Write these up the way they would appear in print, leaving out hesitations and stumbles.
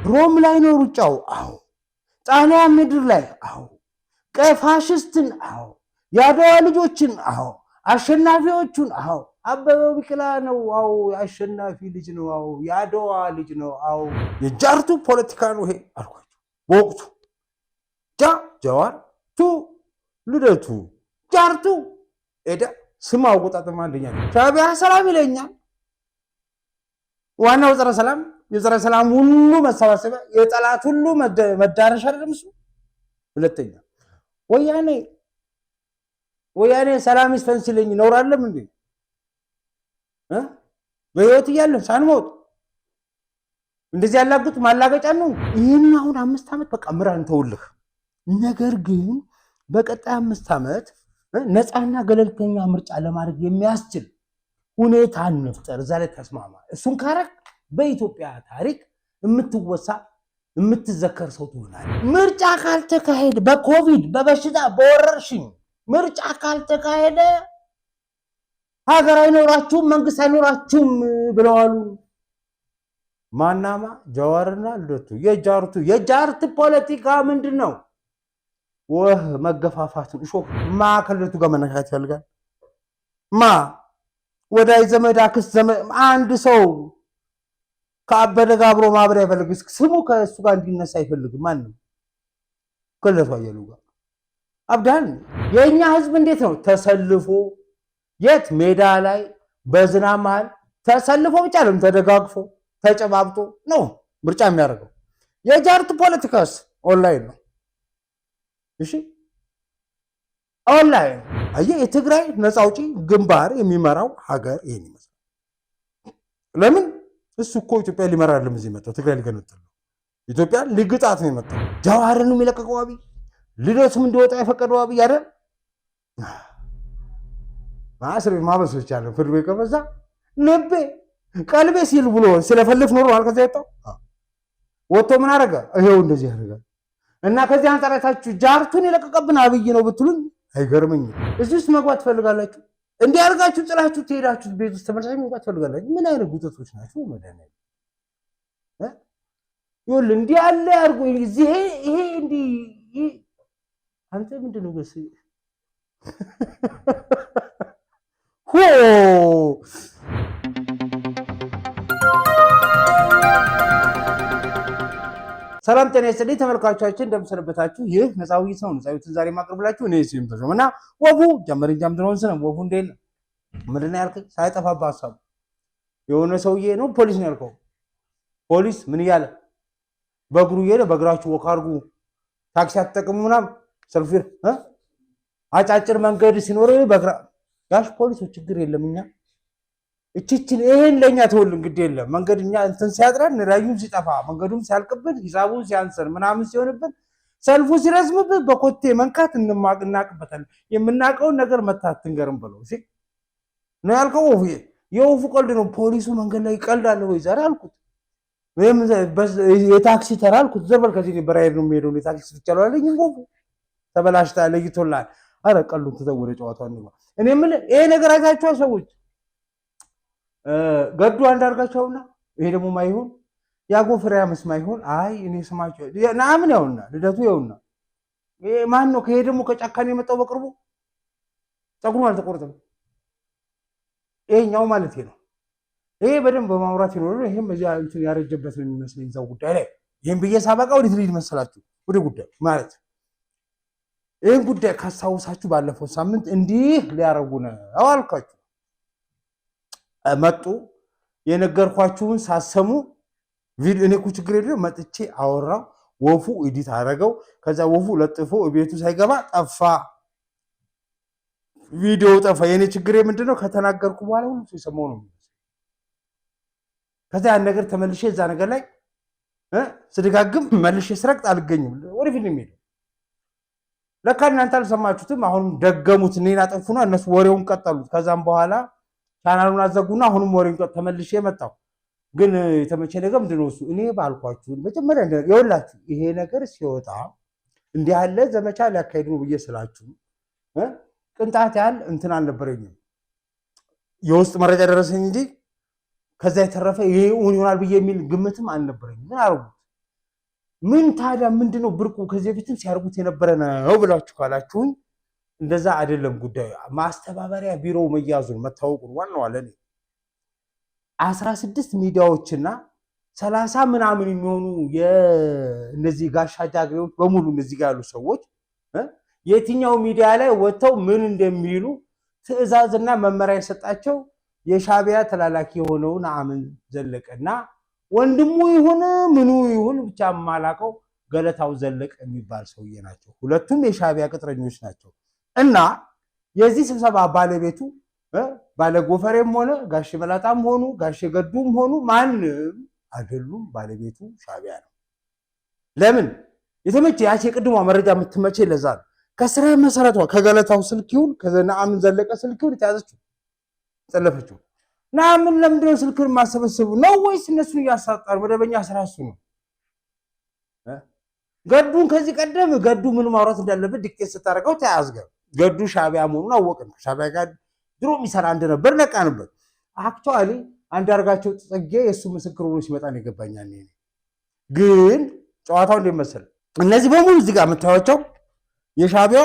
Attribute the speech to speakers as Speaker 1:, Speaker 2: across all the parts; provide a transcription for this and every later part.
Speaker 1: ሮም ላይ ነው ሩጫው አዎ ጣሊያን ምድር ላይ አዎ ቀይ ፋሽስትን አዎ ያድዋ ልጆችን አዎ አሸናፊዎቹን አዎ አበበ ቢቂላ ነው አዎ አሸናፊ ልጅ ነው አዎ ያድዋ ልጅ ነው አዎ የጃርቱ ፖለቲካ ነው ይሄ አልኳቸው ወቅቱ ጃዋር ቱ ልደቱ ጃርቱ ኤዳ ስማው ቁጣጥማ አንደኛ ሻዕቢያ ሰላም ይለኛል ዋናው ጸረ ሰላም የጸረ ሰላም ሁሉ መሰባሰቢያ የጠላት ሁሉ መዳረሻ አይደለም እሱ ሁለተኛ ወያኔ ሰላም ይስፈን ሲለኝ ነው አይደለም እንዴ በህይወት እያለን ሳንሞት እንደዚህ ያላጉት ማላገጫ ነው ይሄን አሁን 5 ዓመት በቃ ምራን ተውልህ ነገር ግን በቀጣይ 5 ዓመት ነፃና ገለልተኛ ምርጫ ለማድረግ የሚያስችል ሁኔታ እንፍጠር ዛሬ ተስማማ እሱን ካረክ በኢትዮጵያ ታሪክ የምትወሳ የምትዘከር ሰው ትሆናለህ ምርጫ ካልተካሄደ በኮቪድ በበሽታ በወረርሽኝ ምርጫ ካልተካሄደ ሀገር አይኖራችሁም መንግስት አይኖራችሁም ብለዋል ማናማ ጃዋርና ልደቱ የጃርት ፖለቲካ ምንድነው ወህ መገፋፋት እሾህ ማከለቱ ጋር መነካት ይፈልጋል ወዳይ ዘመድ አክስት ዘመድ አንድ ሰው ከአበደ ጋር አብሮ ማብሪያ ይፈልግ ስሙ ከእሱ ጋር እንዲነሳ ይፈልግ ማንም ከለቱ አየሉ ጋር አብዳን የኛ ህዝብ እንዴት ነው ተሰልፎ የት ሜዳ ላይ በዝናብ መሃል ተሰልፎ ብቻ አይደለም ተደጋግፎ ተጨባብጦ ነው ምርጫ የሚያደርገው የጃርት ፖለቲካስ ኦንላይን ነው እሺ ኦንላይን የትግራይ ነፃ አውጪ ግንባር የሚመራው ሀገር ይሄን ይመስላል ለምን እሱ እኮ ኢትዮጵያ ሊመራልም እዚህ መጣው ትግራይ ሊገነጠል ኢትዮጵያ ሊግጣት ነው የመጣው ጃዋርን የሚለቀቀው አብይ ልደቱም እንዲወጣ የፈቀደው አብይ አይደል ማስሪ ማበሶች አለ ፍርድ ቤት ከበዛ ልቤ ቀልቤ ሲል ብሎ ስለፈልፍ ኖሮ አልከዛ ይጣው ወጥቶ ምን አረጋ ይሄው እንደዚህ ያደርጋል እና ከዚህ አንጻራታችሁ ጃርቱን የለቀቀብን አብይ ነው ብትሉኝ አይገርመኝም እዚህ ውስጥ መግባት ፈልጋላችሁ እንዲህ አርጋችሁ ጥላችሁ ትሄዳችሁ ቤት ውስጥ ተመልሳችሁ መግባት ፈልጋላችሁ ምን አይነት ጉተቶች ናችሁ መደነኝ ይሁን እንዲህ አለ ያርጉ እዚህ ይሄ እንዲህ አንተ ምንድነው ገስ ሆ ሰላም ጤና ይስጥልኝ ተመልካቾቻችን እንደምሰነበታችሁ ይህ ነፃው ውይይት ነው ነፃዊትን ዛሬ ማቅረብላችሁ እኔ ሲም ተሾመና ወፉ ጀመርን ነው ወፉ እንዴል ምንድነው ያልከኝ ሳይጠፋባ ሐሳብ የሆነ ሰውዬ ነው ፖሊስ ነው ያልከው ፖሊስ ምን ይያለ በእግሩ ይሄደ በእግራችሁ ወካርጉ ታክሲ አትጠቀሙ ምናምን ሰልፊር አጫጭር መንገድ ሲኖር በእግራ ያሽ ፖሊሶች ችግር የለምኛ እቺችን ይሄን ለኛ ተወልን ግድ የለም መንገድኛ እንትን ሲያጥራን ራዩም ሲጠፋ መንገዱም ሲያልቅብን ሂሳቡ ሲያንሰር ምናምን ሲሆንብን ሰልፉ ሲረዝምብን በኮቴ መንካት እንማቅናቅበታል የምናቀው ነገር መታት ትንገርም ብለው እሺ ነው ያልከው የወፉ ቀልድ ነው ፖሊሱ መንገድ ላይ ይቀልዳል ወይ ዛሬ አልኩት ወይም የታክሲ ተራ አልኩት ዘበል ከዚህ በራይድ ነው የሚሄደው የታክሲ ብቻለው አለኝ ወፉ ተበላሽታ ለይቶላል አረ ቀልዱን ተዘወረ ጨዋታው ነው እኔ ምን ይሄ ነገር አይታችሁ ሰዎች ገዱ አንዳርጋቸውና ይሄ ደግሞ ማይሆን ያጎፍሪያ መስማይሆን አይ እኔ ስማቸው ናምን ያውና ልደቱ ያውና ማን ነው ከሄ ደግሞ ከጫካኔ የመጣው በቅርቡ ጸጉሩ አልተቆረጠም ይሄኛው ማለት ነው ይሄ በደንብ በማውራት ይኖር ይሄም በዚያ እንትን ያረጀበት ነው የሚመስለኝ ዛው ጉዳይ ላይ ይሄን በየሳባቃ ወደ ትሪድ መሰላችሁ ወደ ጉዳይ ማለት ይሄን ጉዳይ ካሳውሳችሁ ባለፈው ሳምንት እንዲህ ሊያረጉ ነው አልኳችሁ መጡ የነገርኳችሁን ሳሰሙ ቪዲዮ እኔ እኮ ችግር የለም መጥቼ አወራው ወፉ ኤዲት አረጋው ከዛ ወፉ ለጥፎ ቤቱ ሳይገባ ጠፋ ቪዲዮ ጠፋ የኔ ችግር ምንድነው ከተናገርኩ በኋላ ሁሉ ሲሰማው ነው ከዛ ያን ነገር ተመልሼ እዛ ነገር ላይ ስደጋግም መልሼ ስረቅጥ አልገኝም ወደ ፊልም ሄደ ለካ እናንተ አልሰማችሁትም አሁን ደገሙት እኔና ጠፉና እነሱ ወሬውን ቀጠሉት ከዛም በኋላ ቻናሉን አዘጉና አሁንም ወሬን ተመልሼ መጣው ግን የተመቸ ነገር ምንድነው እሱ እኔ ባልኳችሁ መጀመሪያ ይወላችሁ ይሄ ነገር ሲወጣ እንዲህ ያለ ዘመቻ ሊያካሂዱ ነው በየስላችሁ ቅንጣት ያህል እንትን አልነበረኝም የውስጥ መረጃ ደረሰኝ እንጂ ከዛ የተረፈ ይሄ ይሆናል በየ የሚል ግምትም አልነበረኝም ግን አርጉት ምን ታዲያ ምንድነው ብርቁ? ከዚህ በፊትም ሲያርጉት የነበረ ነው ብላችሁ ካላችሁኝ እንደዛ አይደለም ጉዳዩ። ማስተባበሪያ ቢሮ መያዙን መታወቁን ዋናው አለ 16 ሚዲያዎችና 30 ምናምን የሚሆኑ የእነዚህ ጋሻ ጃግሬዎች በሙሉ እነዚህ ጋር ያሉ ሰዎች የትኛው ሚዲያ ላይ ወጥተው ምን እንደሚሉ ትዕዛዝና መመሪያ የሰጣቸው የሻቢያ ተላላኪ የሆነውን ነአምን ዘለቀና ወንድሙ ይሁን ምኑ ይሁን ብቻ ማላቀው ገለታው ዘለቀ የሚባል ሰውዬ ናቸው። ሁለቱም የሻቢያ ቅጥረኞች ናቸው። እና የዚህ ስብሰባ ባለቤቱ ባለጎፈሬም ሆነ ጋሽ መላጣም ሆኑ ጋሽ ገዱም ሆኑ ማንም አይደሉም። ባለቤቱ ሻቢያ ነው። ለምን የተመቸ ያቺ የቅድሟ መረጃ የምትመቸ ለዛ ነው። ከስራ መሰረቷ ከገለታው ስልክ ይሁን ከነአምን ዘለቀ ስልክ ይሁን የተያዘችው ተለፈችው። ነአምን ለምንድነው ስልክን ማሰበሰቡ ነው ወይስ እነሱን እያሳጣር መደበኛ ስራ እሱ ነው? ገዱን ከዚህ ቀደም ገዱ ምን ማውራት እንዳለበት ዲክቴት ስታረቀው ተያዝገ። ገዱ ሻቢያ መሆኑን አወቅን። ሻቢያ ጋር ድሮ የሚሰራ እንደነበር ነቃንበት። አክቹአሊ አንዳርጋቸው ጽጌ የሱ ምስክር ሆኖ ሲመጣ ነው የገባኛል። ግን ጨዋታው እንደ መሰለ እነዚህ በሙሉ እዚህ ጋር የምታዩቸው የሻቢያ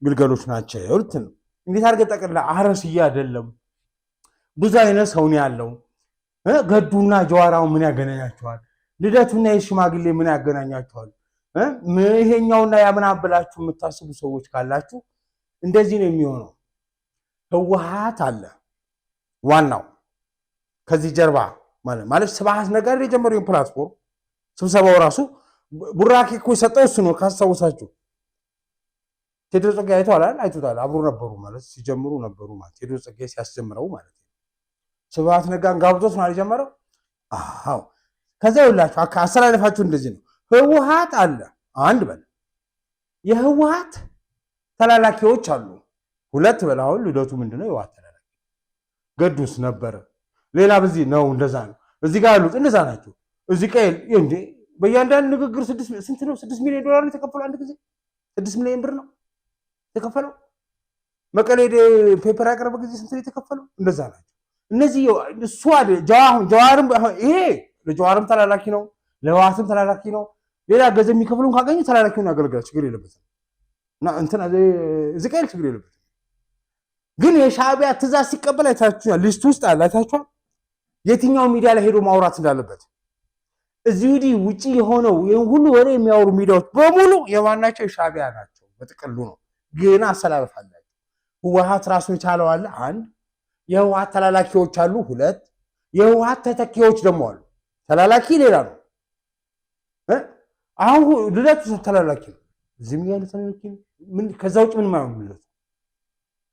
Speaker 1: ግልገሎች ናቸው። እንትን እንዴት አድርገህ ጠቅልላ አረስዬ አይደለም ብዙ አይነት ሰው ነው ያለው። ገዱና ጀዋራው ምን ያገናኛቸዋል? ልደቱና የሽማግሌ ምን ያገናኛቸዋል? ይሄኛውና ያምናብላችሁ የምታስቡ ሰዎች ካላችሁ እንደዚህ ነው የሚሆነው። ህወሓት አለ ዋናው ከዚህ ጀርባ ማለት ስብሃት ነገር የጀመረው ፕላትፎርም ስብሰባው ራሱ ቡራኬ እኮ የሰጠው እሱ ነው ካስታውሳችሁ። ቴዎድሮስ ጸጋዬ አይቶታል። አብሮ ነበሩ ማለት ሲጀምሩ ነበሩ ማለት ቴዎድሮስ ጸጋዬ ሲያስጀምረው ማለት ነው። ስብሃት ነጋን ጋብዞት ነው የጀመረው። አዎ ከዛ ይላችሁ አሰላለፋችሁ እንደዚህ ነው። ህወሓት አለ አንድ በል የህወሓት ተላላኪዎች አሉ ሁለት በል። አሁን ልደቱ ምንድነው የህወሓት ተላላኪ ገዱስ ነበረ። ሌላ በዚህ ነው እንደዛ ነው። እዚህ ጋር ያሉት እንደዛ ናቸው። እዚህ ቀይ እንዴ በእያንዳንዱ ንግግር ስንት ነው? 6 ሚሊዮን ዶላር ነው የተከፈለው። አንድ ጊዜ 6 ሚሊዮን ብር ነው የተከፈለው። መቀሌ ፔፐር ያቀረበ ጊዜ ስንት ነው የተከፈለው? እንደዛ ናቸው እነዚህ። እሱ አይደል ጀዋርም ይሄ ለጀዋርም ተላላኪ ነው፣ ለህወሓትም ተላላኪ ነው። ሌላ ገንዘብ የሚከፍሉን ካገኘ ተላላኪውን ያገልግላል፣ ችግር የለበትም። እና እንትን እዚህ ቀይ ችግር የለበትም። ግን የሻቢያ ትእዛዝ ሲቀበል አይታችኋል። ሊስት ውስጥ አለ አይታችኋል። የትኛው ሚዲያ ላይ ሄዶ ማውራት እንዳለበት እዚህ ወዲህ ውጪ የሆነው ይሄን ሁሉ ወሬ የሚያወሩ ሚዲያዎች በሙሉ የማናቸው የሻቢያ ናቸው በጥቅሉ ነው። ግን አሰላለፍ አላቸው። ህወሓት ራሱን የቻለው አለ አንድ፣ የህወሓት ተላላኪዎች አሉ ሁለት፣ የህወሓት ተተኪዎች ደግሞ አሉ። ተላላኪ ሌላ ነው። አሁን ልደቱ ተላላኪ ነው። ዝም ያለ ተላላኪ ምን ከዛ ውጭ ምን ማለት ነው?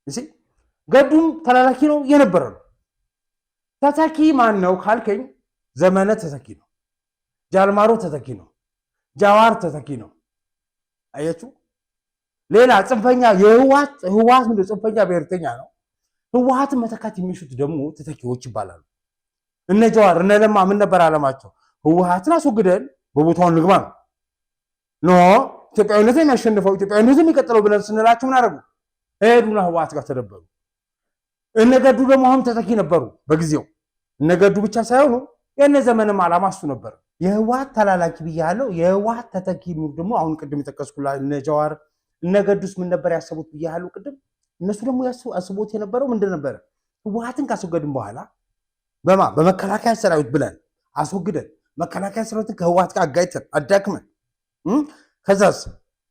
Speaker 1: እሺ ገዱም ተላላኪ ነው የነበረ ነው። ተተኪ ማን ነው ካልከኝ ዘመነ ተተኪ ነው። ጃልማሮ ተተኪ ነው። ጃዋር ተተኪ ነው። አያችሁ። ሌላ ጽንፈኛ ህወሓት ምን ጽንፈኛ ብሔርተኛ ነው። ህወሓትን መተካት የሚሹት ደግሞ ተተኪዎች ይባላሉ። እነ ጃዋር እነ ለማ ምን ነበር አለማቸው? ህወሓትን አስወግደን በቦታውን ልግባ ነው። ኖ ኢትዮጵያዊነትን የሚያሸንፈው ኢትዮጵያዊነትን የሚቀጥለው ብለን ስንላቸው ምን አደረጉ? ሄዱና ህወሓት ጋር ተደበሩ። እነገዱ ደግሞ አሁን ተተኪ ነበሩ በጊዜው። እነገዱ ብቻ ሳይሆኑ የነ ዘመንም ዓላማ እሱ ነበር። የህወሓት ተላላኪ ብያለሁ። የህወሓት ተተኪ ደግሞ አሁን ቅድም የጠቀስኩላ እነ ጀዋር እነገዱስ ምን ነበር ያሰቡት ብያለሁ ቅድም። እነሱ ደግሞ ያስቡት የነበረው ምንድን ነበረ? ህወሓትን ካስወገድን በኋላ በመከላከያ ሰራዊት ብለን አስወግደን መከላከያ ሰራዊትን ከህወሓት ጋር አጋጭተን አዳክመን ከዛስ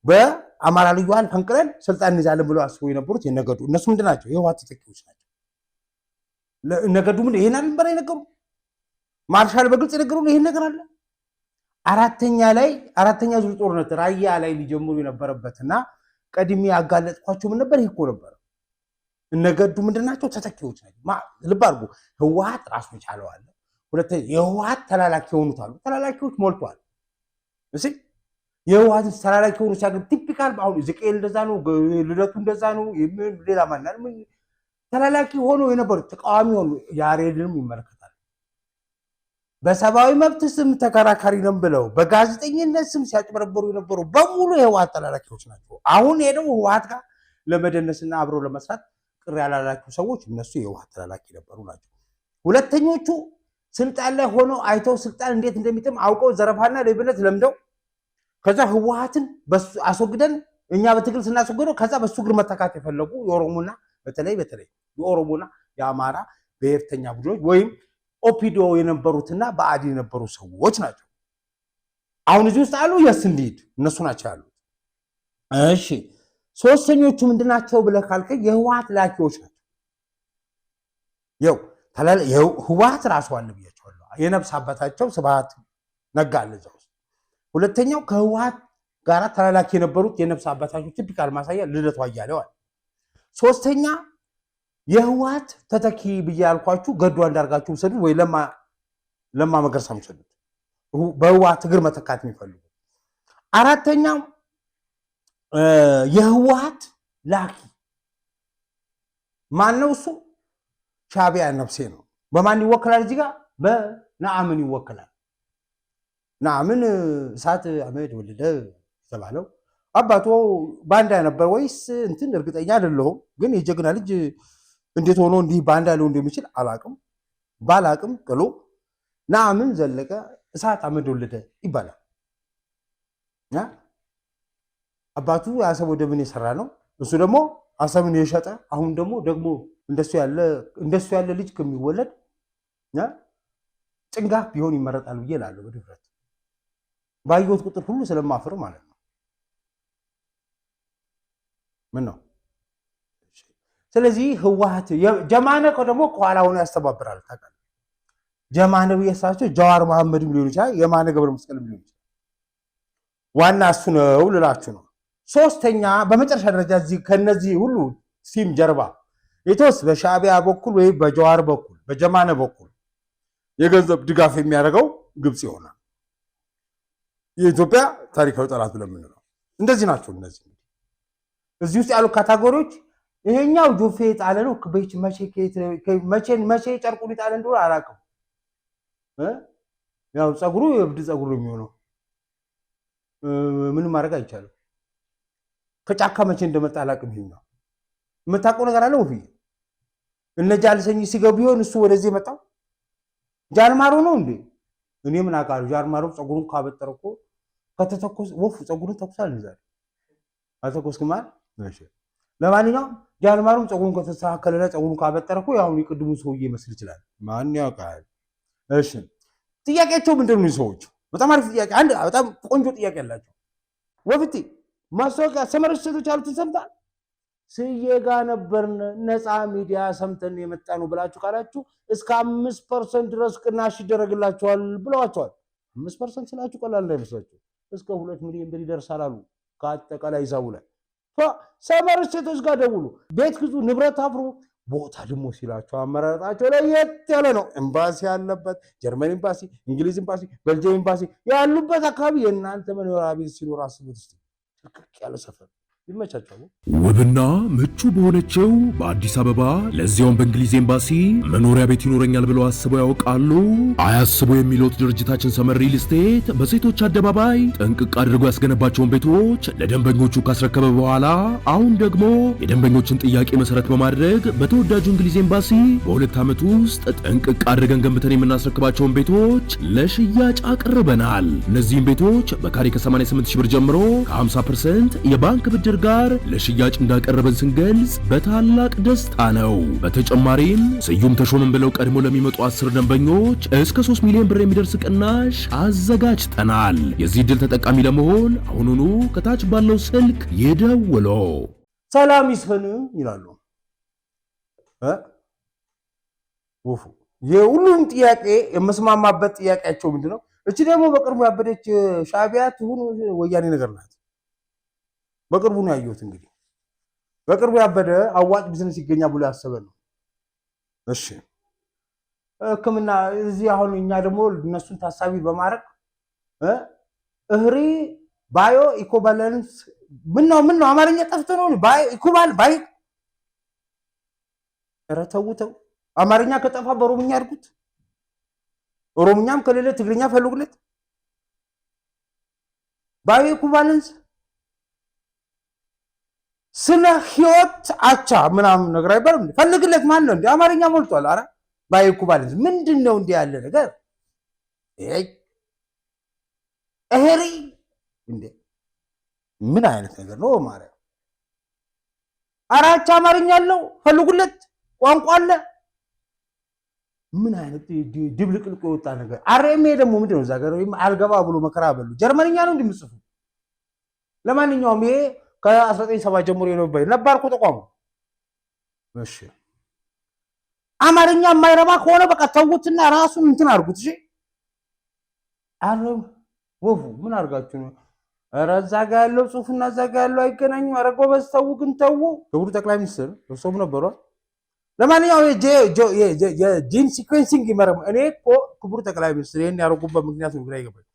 Speaker 1: በአማራ ልዩ ኃይል ፈንቅለን ስልጣን እንይዛለን ብለው አስበው የነበሩት የነገዱ እነሱ ምንድን ናቸው? የህወሓት ተተኪዎች ናቸው። ነገዱ ምን ይሄን አልነበረ የነገሩ? ማርሻል በግልጽ የነገሩ ይሄን ነገር አለ። አራተኛ ዙር ጦርነት ራያ ላይ ሊጀምሩ የነበረበትና ቀድሜ ያጋለጥኳቸው ምን ነበር? ይሄ እኮ ነበር። እነገዱ ምንድናቸው? ተተኪዎች ናቸው። ልብ አድርጉ። ህወሓት ራሱ የቻለው አለ። ሁለተኛ የህወሓት ተላላኪ የሆኑት አሉ። ተላላኪዎች ሞልቷል። እሺ የህወሓት ተላላኪ የሆኑ ሲያገኝ ቲፒካል አሁን ዝቄል እንደዛ ነው፣ ልደቱ እንደዛ ነው። ሌላ ማናል ምን ተላላኪ ሆኖ የነበሩ ተቃዋሚ ሆኖ ያሬድንም ይመለከታል። በሰብአዊ መብት ስም ተከራካሪ ነን ብለው በጋዜጠኝነት ስም ሲያጭበረበሩ የነበሩ በሙሉ የህወሓት ተላላኪዎች ናቸው። አሁን ሄደው ህወሓት ጋር ለመደነስና አብረው ለመስራት ቅር ያላላቸው ሰዎች እነሱ የህወሓት ተላላኪ ነበሩ ናቸው። ሁለተኞቹ ስልጣን ላይ ሆነው አይተው ስልጣን እንዴት እንደሚጥም አውቀው ዘረፋና ሌብነት ለምደው ከዛ ህወሓትን አስወግደን እኛ በትግል ስናስወግደው ከዛ በሱ እግር መተካት የፈለጉ የኦሮሞና በተለይ የኦሮሞና የአማራ ብሔርተኛ ቡድኖች ወይም ኦፒዶ የነበሩትና በአዲ የነበሩ ሰዎች ናቸው። አሁን እዚህ ውስጥ አሉ የስ እንዲድ እነሱ ናቸው ያሉት። እሺ ሶስተኞቹ ምንድናቸው ብለህ ካልከኝ የህወሓት ላኪዎች ናቸው። ይኸው ህወሓት ራሱ አለ ብያቸዋለሁ። የነፍስ አባታቸው ስብሃት ነጋ አለ እዛ ውስጥ። ሁለተኛው ከህወሓት ጋር ተላላኪ የነበሩት የነፍስ አባታቸው ቲፒካል ማሳያ ልደቱ አያሌው አለ። ሶስተኛ የህወሓት ተተኪ ብዬ ያልኳችሁ ገዱ አንዳርጋችሁ ውሰዱ ወይ ለማ መገርሳ ውሰዱት፣ በህወሓት እግር መተካት የሚፈልጉ። አራተኛው የህወሓት ላኪ ማን ነው? እሱ ሻዕቢያ ነፍሴ ነው። በማን ይወክላል? እዚህ ጋር በነአምን ይወክላል። ነአምን እሳት አህመድ ወለደ ተባለው አባቱ ባንዳ ነበር ወይስ እንትን እርግጠኛ አይደለሁም፣ ግን የጀግና ልጅ እንዴት ሆኖ እንዲህ ባንዳ ሊሆን እንደሚችል ባላቅም ቅሎ ነአምን ዘለቀ እሳት አህመድ ወለደ ይባላል። አባቱ የአሰብ ወደብን የሰራ ነው። እሱ ደግሞ አሰብን የሸጠ አሁን ደግሞ እንደሱ ያለ ልጅ ከሚወለድ ጭንጋፍ ቢሆን ይመረጣል ብዬ እላለሁ። በድፍረት ባየሁት ቁጥር ሁሉ ስለማፍር ማለት ነው። ምን ነው? ስለዚህ ህወሓት ጀማነ ደግሞ ከኋላ ሆኖ ያስተባብራል። ታውቃለህ፣ ጀማነ ብየሳቸው ጀዋር መሐመድም ሊሆን ይችላል፣ የማነ ገብረ መስቀልም ሊሆን ይችላል። ዋና እሱ ነው ልላችሁ ነው። ሶስተኛ በመጨረሻ ደረጃ እዚህ ከነዚህ ሁሉ ሲም ጀርባ የተወስ በሻዕቢያ በኩል ወይ በጀዋር በኩል በጀማነ በኩል የገንዘብ ድጋፍ የሚያደርገው ግብጽ ይሆናል። የኢትዮጵያ ታሪካዊ ጠላት ብለን የምንለው እንደዚህ ናቸው። እዚህ ውስጥ ያሉ ካታጎሪዎች ይሄኛው ጆፌ የጣለ ነው። መቼ ጨርቁን የጣለ እንደሆነ አላውቅም። ያው ፀጉሩ የእብድ ፀጉር የሚሆነው ምንም ማድረግ አይቻልም። ከጫካ መቼ እንደመጣ አላውቅም። ይሄኛው የምታውቀው ነገር አለ ወፍዬ? እነ ጃልሰኝ ሲገቡ ይሆን እሱ ወደዚህ የመጣው? ጃልማሮ ነው እንዴ? እኔ ምን አውቃለሁ? ጃልማሮ ፀጉሩን ካበጠረ እኮ ከተተኮስ ወፍ ፀጉሩን ተኩሳል ይዛል። አልተኮስክም አይደል? እሺ። ለማንኛውም ጃልማሮም ፀጉሩን ከተስተካከለና ፀጉሩን ካበጠረ እኮ ያው የቅድሙ ሰውዬ ይመስል ይችላል። ማን ያውቃል? እሺ። ጥያቄያቸው ምንድን ነው? ሰዎች በጣም አሪፍ ጥያቄ፣ አንድ በጣም ቆንጆ ጥያቄ ያላቸው ወፍቲ ማስታወቂያ ሰመረች ሴቶች ያሉትን ሰምታል? ስዬ ጋር ነበርን ነፃ ሚዲያ ሰምተን የመጣ ነው ብላችሁ ካላችሁ እስከ 5% ድረስ ቅናሽ ይደረግላችኋል ብለዋቸዋል። 5% ስላችሁ ቀላል እንዳይመስላችሁ እስከ 2 ሚሊዮን ብር ይደርሳል አሉ። ከአጠቃላይ ሂሳቡ ላይ ሰመረች ሴቶች ጋር ደውሉ፣ ቤት ግዙ፣ ንብረት አፍሩ። ቦታ ደግሞ ሲላቸው አመራረጣቸው ለየት ያለ ነው። ኤምባሲ ያለበት ጀርመን ኤምባሲ፣ እንግሊዝ ኤምባሲ፣ ቤልጅየም ኤምባሲ ያሉበት አካባቢ የእናንተ መኖሪያ ቤት ሲኖር አስቡት እስቲ። ትክክል ያለ ሰፈር ይመቻቻሉ።
Speaker 2: ውብና ምቹ በሆነችው በአዲስ አበባ ለዚያውም በእንግሊዝ ኤምባሲ መኖሪያ ቤት ይኖረኛል ብለው አስበው ያውቃሉ? አያስቡ የሚሉት ድርጅታችን ሰመር ሪል ስቴት በሴቶች አደባባይ ጥንቅቅ አድርጎ ያስገነባቸውን ቤቶች ለደንበኞቹ ካስረከበ በኋላ አሁን ደግሞ የደንበኞችን ጥያቄ መሰረት በማድረግ በተወዳጁ እንግሊዝ ኤምባሲ በ2 ዓመት ውስጥ ጥንቅቅ አድርገን ገንብተን የምናስረክባቸውን ቤቶች ለሽያጭ አቅርበናል። እነዚህም ቤቶች በካሬ ከ88 ሺህ ብር ጀምሮ ከ50% የባንክ ብድር ጋር ለሽያጭ እንዳቀረበን ስንገልጽ በታላቅ ደስታ ነው። በተጨማሪም ስዩም ተሾመን ብለው ቀድሞ ለሚመጡ 10 ደንበኞች እስከ 3 ሚሊዮን ብር የሚደርስ ቅናሽ አዘጋጅተናል። የዚህ ዕድል ተጠቃሚ ለመሆን አሁኑኑ ከታች ባለው ስልክ ይደውሉ።
Speaker 1: ሰላም ይስፈን ይላሉ። ወፉ የሁሉም ጥያቄ የመስማማበት ጥያቄያቸው ምንድነው? እቺ ደግሞ በቅርቡ ያበደች ሻዕቢያ ትሁን ወያኔ ነገር ናት። በቅርቡ ነው ያየሁት። እንግዲህ በቅርቡ ያበደ አዋጭ ቢዝነስ ይገኛል ብሎ ያሰበ ነው። እሺ ሕክምና እዚህ አሁን እኛ ደግሞ እነሱን ታሳቢ በማድረግ እህሪ ባዮ ኢኮቫለንስ ምን ነው አማርኛ ጠፍቶ ነው ባዮ ኢኮቫል ባይ ረተውተው አማርኛ ከጠፋ በኦሮምኛ አድርጉት። ኦሮምኛም ከሌለ ትግርኛ ፈልጉለት። ባዮ ኢኮቫለንስ ስለ ህይወት አቻ ምናምን ነገር አይባልም። ፈልግለት ማን ነው እንዴ? አማርኛ ሞልቷል። አረ ባይኩባልስ ምንድነው እንዴ ያለ ነገር? እህሪ እንዴ ምን አይነት ነገር ነው ማርያም? አራቻ አማርኛ አለው ፈልጉለት ቋንቋ አለ። ምን አይነት ድብልቅልቅ የወጣ ነገር። አርኤምኤ ደግሞ ምንድነው እዛ ጋር አልገባ ብሎ መከራ በሉ። ጀርመንኛ ነው እንደምጽፉ። ለማንኛውም ይሄ ከ1970 ጀምሮ ነባር እኮ ተቋሙ። እሺ አማርኛ የማይረባ ከሆነ በቃ ተውትና ራሱን እንትን አድርጉት። እሺ አረም ወፉ ምን አድርጋችሁ ነው? ኧረ እዛ ጋ ያለው ጽሁፍና እዛ ጋ ያለው አይገናኙ። ኧረ ጎበዝ ተው ግን ተው። ክቡር ጠቅላይ ሚኒስትር እርሶም ነበሩ። ለማንኛውም የጂን ሲኩዌንሲንግ ይመረም። እኔ እኮ ክቡር ጠቅላይ ሚኒስትር ይህን ያደረጉበት ምክንያት ነው ግራ ይገባል።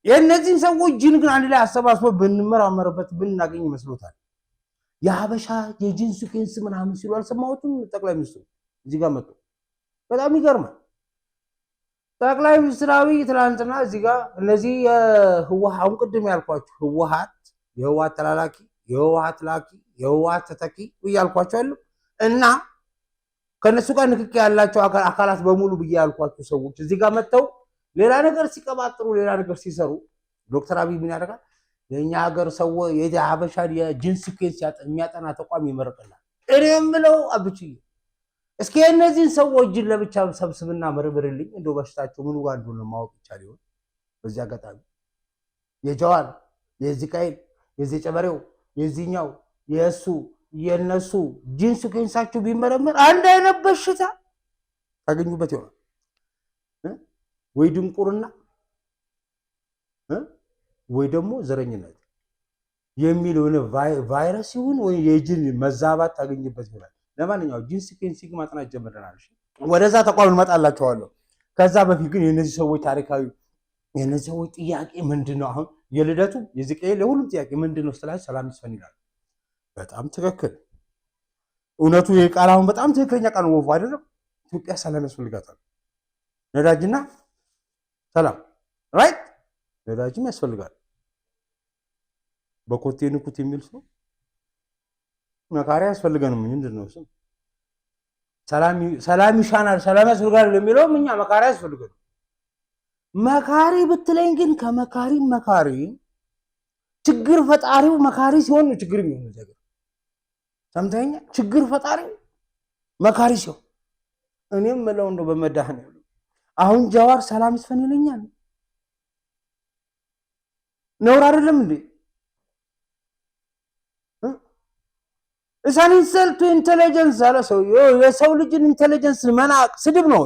Speaker 1: የእነዚህን ሰዎች ጂን ግን አንድ ላይ አሰባስቦ ብንመራመርበት ብናገኝ ይመስሎታል? የሀበሻ የጂን ሲኩዌንስ ምናምን ሲሉ አልሰማሁትም? ጠቅላይ ሚኒስትሩ እዚህ ጋር መጡ። በጣም ይገርማል። ጠቅላይ ሚኒስትር አብይ ትናንትና እዚህ ጋር እነዚህ አሁን ቅድም ያልኳቸው የህወሓት ተላላኪ፣ የህወሓት ላኪ፣ የህወሓት ተተኪ እያልኳቸው አሉ እና ከነሱ ጋር ንክኪ ያላቸው አካላት በሙሉ ብዬ ያልኳቸው ሰዎች እዚህ ጋር መጥተው ሌላ ነገር ሲቀባጥሩ፣ ሌላ ነገር ሲሰሩ ዶክተር አብይ ምን ያደርጋል? የኛ ሀገር ሰው የሀበሻን የጂን ሲኩዌንስ የሚያጠና ተቋም ይመረቅላል። እኔ የምለው አብችዬ እስኪ እነዚህን ሰዎች ጂን ለብቻ ሰብስብና መርምርልኝ። እንደው በሽታቸው ምኑ ጋር እንደሆነ ማወቅ ይቻል ይሆን? በዚህ አጋጣሚ የጀዋር የዚህ ቃይል የዚህ ጨበሬው የዚህኛው የእሱ የነሱ ጂን ሲኩዌንሳቸው ቢመረመር አንድ አይነት በሽታ ታገኙበት ይሆናል። ወይ ድንቁርና ወይ ደግሞ ዘረኝነት የሚል የሆነ ቫይረስ ይሁን ወይ የጂን መዛባት ታገኝበት ይሆናል። ለማንኛውም ጂን ሲኩዌንሲንግ ማጥናት ጀምረናል። ወደዛ ተቋም እንመጣላቸዋለሁ። ከዛ በፊት ግን የነዚህ ሰዎች ታሪካዊ የነዚህ ሰዎች ጥያቄ ምንድነው? አሁን የልደቱ የዚህ ቀይ ለሁሉም ጥያቄ ምንድነው ስላች ሰላም ይስፈን ይላል። በጣም ትክክል። እውነቱ የቃል አሁን በጣም ትክክለኛ ቃል ወፉ አይደለም። ኢትዮጵያ ሰላም ያስፈልጋታል። ነዳጅና ሰላም ራይት። ነዳጅም ያስፈልጋል። በኮቴ ንኩት የሚል ሰው መካሪ ያስፈልገንም። ምንድነው እሱ? ሰላም ይሻናል፣ ሰላም ያስፈልጋል የሚለው እኛ መካሪ ያስፈልገን። መካሪ ብትለኝ ግን መካሪ ችግር ፈጣሪው መካሪ ሲሆን ነው ችግር የሚሆነው ነገር። ሰምተኛ ችግር ፈጣሪው መካሪ ሲሆን እኔም ምለው እንደው በመድኃኒዓለም አሁን ጀዋር ሰላም ይስፈን ይለኛል። ነውር አይደለም እንዴ? እሳን ኢንሰልት ኢንተለጀንስ አለ ሰው። የሰው ልጅን ኢንተለጀንስ መናቅ ስድብ ነው።